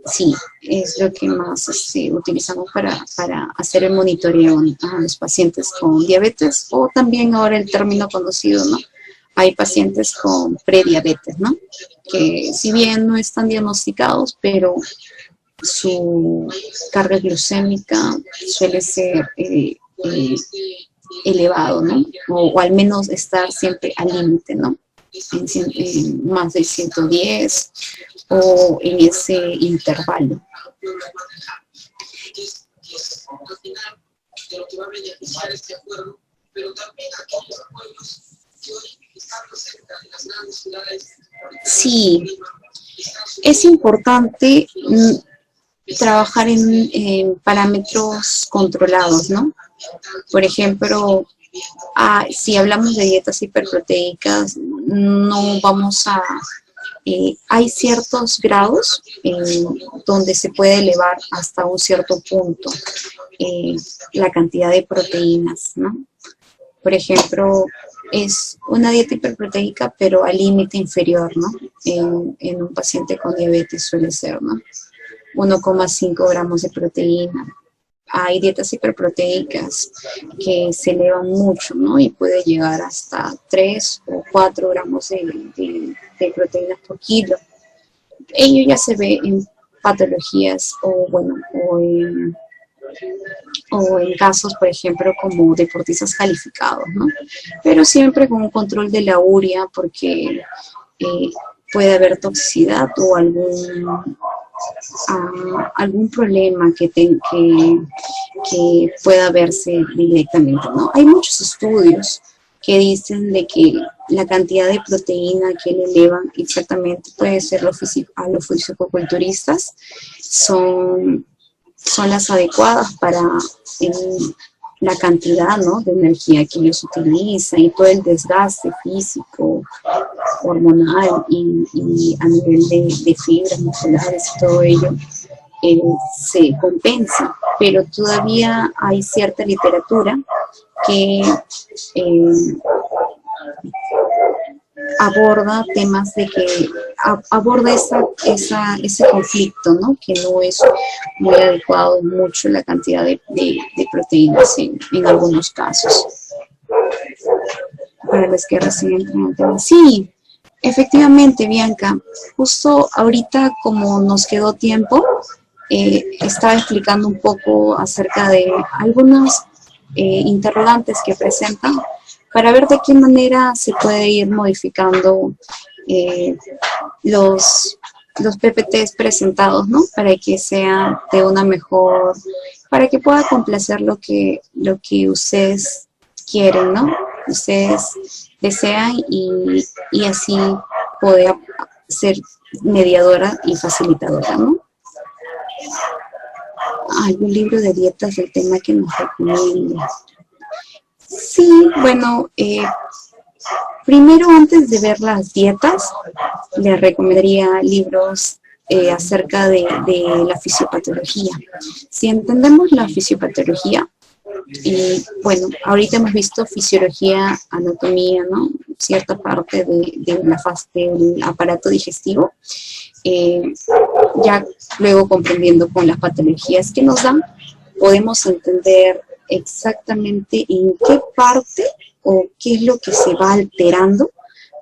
[SPEAKER 1] Sí, es lo que más utilizamos para hacer el monitoreo a los pacientes con diabetes, o también ahora el término conocido, ¿no? Hay pacientes con prediabetes, ¿no?, que si bien no están diagnosticados, pero su carga glucémica suele ser elevado, ¿no?, o al menos estar siempre al límite, ¿no?, en más de 110 o en ese intervalo. Sí, es importante trabajar en parámetros controlados, ¿no? Por ejemplo, si hablamos de dietas hiperproteicas, no vamos a... hay ciertos grados donde se puede elevar hasta un cierto punto la cantidad de proteínas, ¿no? Por ejemplo, es una dieta hiperproteica, pero al límite inferior, ¿no? En un paciente con diabetes suele ser, ¿no?, 1,5 gramos de proteína. Hay dietas hiperproteicas que se elevan mucho, ¿no?, y puede llegar hasta 3 o 4 gramos de proteínas por kilo. Ello ya se ve en patologías o en casos, por ejemplo, como deportistas calificados, ¿no? Pero siempre con un control de la urea, porque puede haber toxicidad o algún problema que pueda verse directamente, ¿no? Hay muchos estudios que dicen de que la cantidad de proteína que le elevan exactamente, puede ser a los fisicoculturistas, son las adecuadas para la cantidad, ¿no?, de energía que ellos utilizan, y todo el desgaste físico, hormonal y a nivel de fibras musculares y todo ello se compensa. Pero todavía hay cierta literatura que aborda temas de que aborda ese conflicto, ¿no? Que no es muy adecuado mucho la cantidad de proteínas en algunos casos. Para los que recién entran en el tema. Sí, efectivamente, Bianca. Justo ahorita, como nos quedó tiempo, estaba explicando un poco acerca de algunos interrogantes que presentan para ver de qué manera se puede ir modificando eh, los PPTs presentados, ¿no? Para que sea de una mejor, para que pueda complacer lo que ustedes quieren, ¿no? Ustedes desean y así poder ser mediadora y facilitadora, ¿no? ¿Algún libro de dietas del tema que nos recomienda? Sí, bueno, primero antes de ver las dietas, les recomendaría libros acerca de la fisiopatología. Si entendemos la fisiopatología, bueno, ahorita hemos visto fisiología, anatomía, ¿no? Cierta parte del aparato digestivo. Ya luego comprendiendo con las patologías que nos dan, podemos entender exactamente en qué parte o qué es lo que se va alterando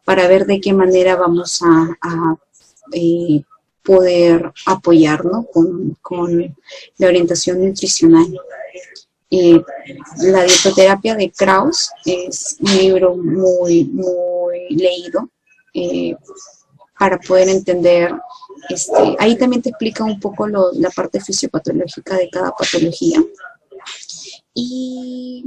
[SPEAKER 1] para ver de qué manera vamos a poder apoyarnos con la orientación nutricional. La dietoterapia de Krauss es un libro muy, muy leído para poder entender. Ahí también te explica un poco la parte fisiopatológica de cada patología. Y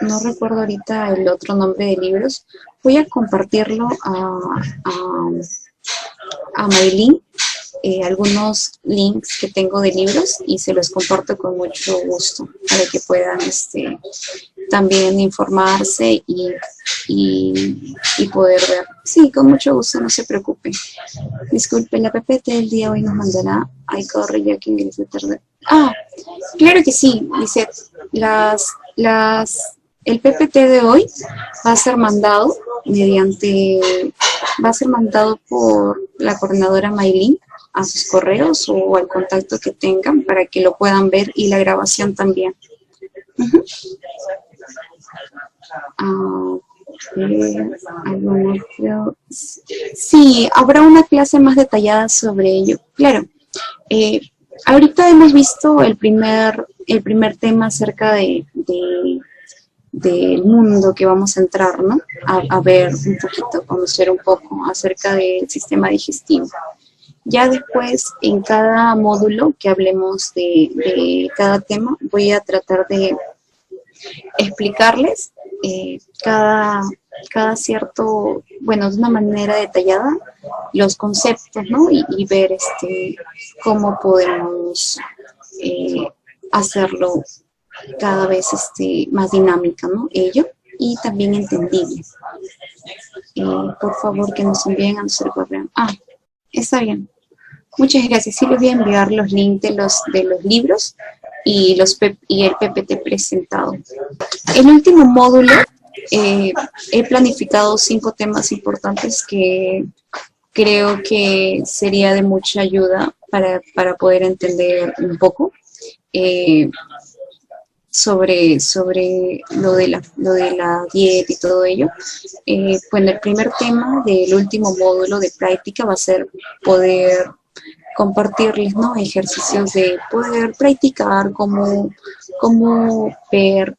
[SPEAKER 1] no recuerdo ahorita el otro nombre de libros. Voy a compartirlo a Maylin, algunos links que tengo de libros y se los comparto con mucho gusto para que puedan también informarse y poder ver. Sí, con mucho gusto, no se preocupe. Disculpe, la PPT del día hoy nos mandará. Ay, corre, ya que ingrese tarde. Ah, claro que sí, dice, el PPT de hoy va a ser mandado va a ser mandado por la coordinadora Maylin a sus correos o al contacto que tengan para que lo puedan ver y la grabación también. Sí, habrá una clase más detallada sobre ello. Claro, ahorita hemos visto el primer tema acerca del mundo que vamos a entrar, ¿no? A ver un poquito, conocer un poco acerca del sistema digestivo. Ya después, en cada módulo que hablemos de cada tema, voy a tratar de explicarles cada cierto, bueno, de una manera detallada, los conceptos, ¿no? Y ver cómo podemos hacerlo cada vez más dinámica, ¿no? Ello, y también entendible. Por favor, que nos envíen a nuestro correo. Ah, está bien. Muchas gracias. Sí, les voy a enviar los links de los libros y el PPT presentado. El último módulo, he planificado 5 temas importantes que creo que sería de mucha ayuda para poder entender un poco sobre lo de la dieta y todo ello. Bueno, el primer tema del último módulo de práctica va a ser poder compartirles, ¿no? Ejercicios de poder practicar, cómo ver,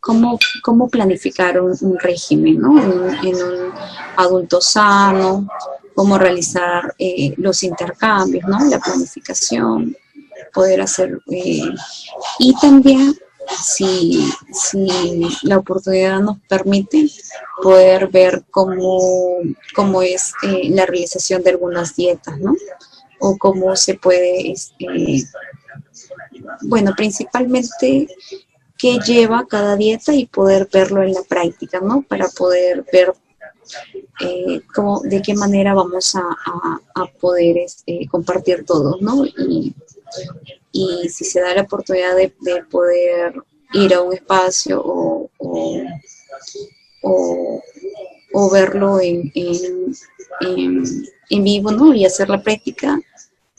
[SPEAKER 1] cómo planificar un régimen, ¿no? En un adulto sano, cómo realizar los intercambios, ¿no? La planificación, poder hacer, y también, si la oportunidad nos permite, poder ver cómo es la realización de algunas dietas, ¿no? O cómo se puede, bueno, principalmente qué lleva cada dieta y poder verlo en la práctica, ¿no? Para poder ver de qué manera vamos a poder compartir todos, ¿no? Y si se da la oportunidad de poder ir a un espacio o o verlo en vivo, ¿no? Y hacer la práctica,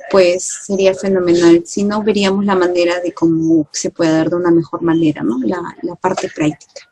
[SPEAKER 1] pues sería fenomenal. Si no, veríamos la manera de cómo se puede dar de una mejor manera, ¿no? La parte práctica.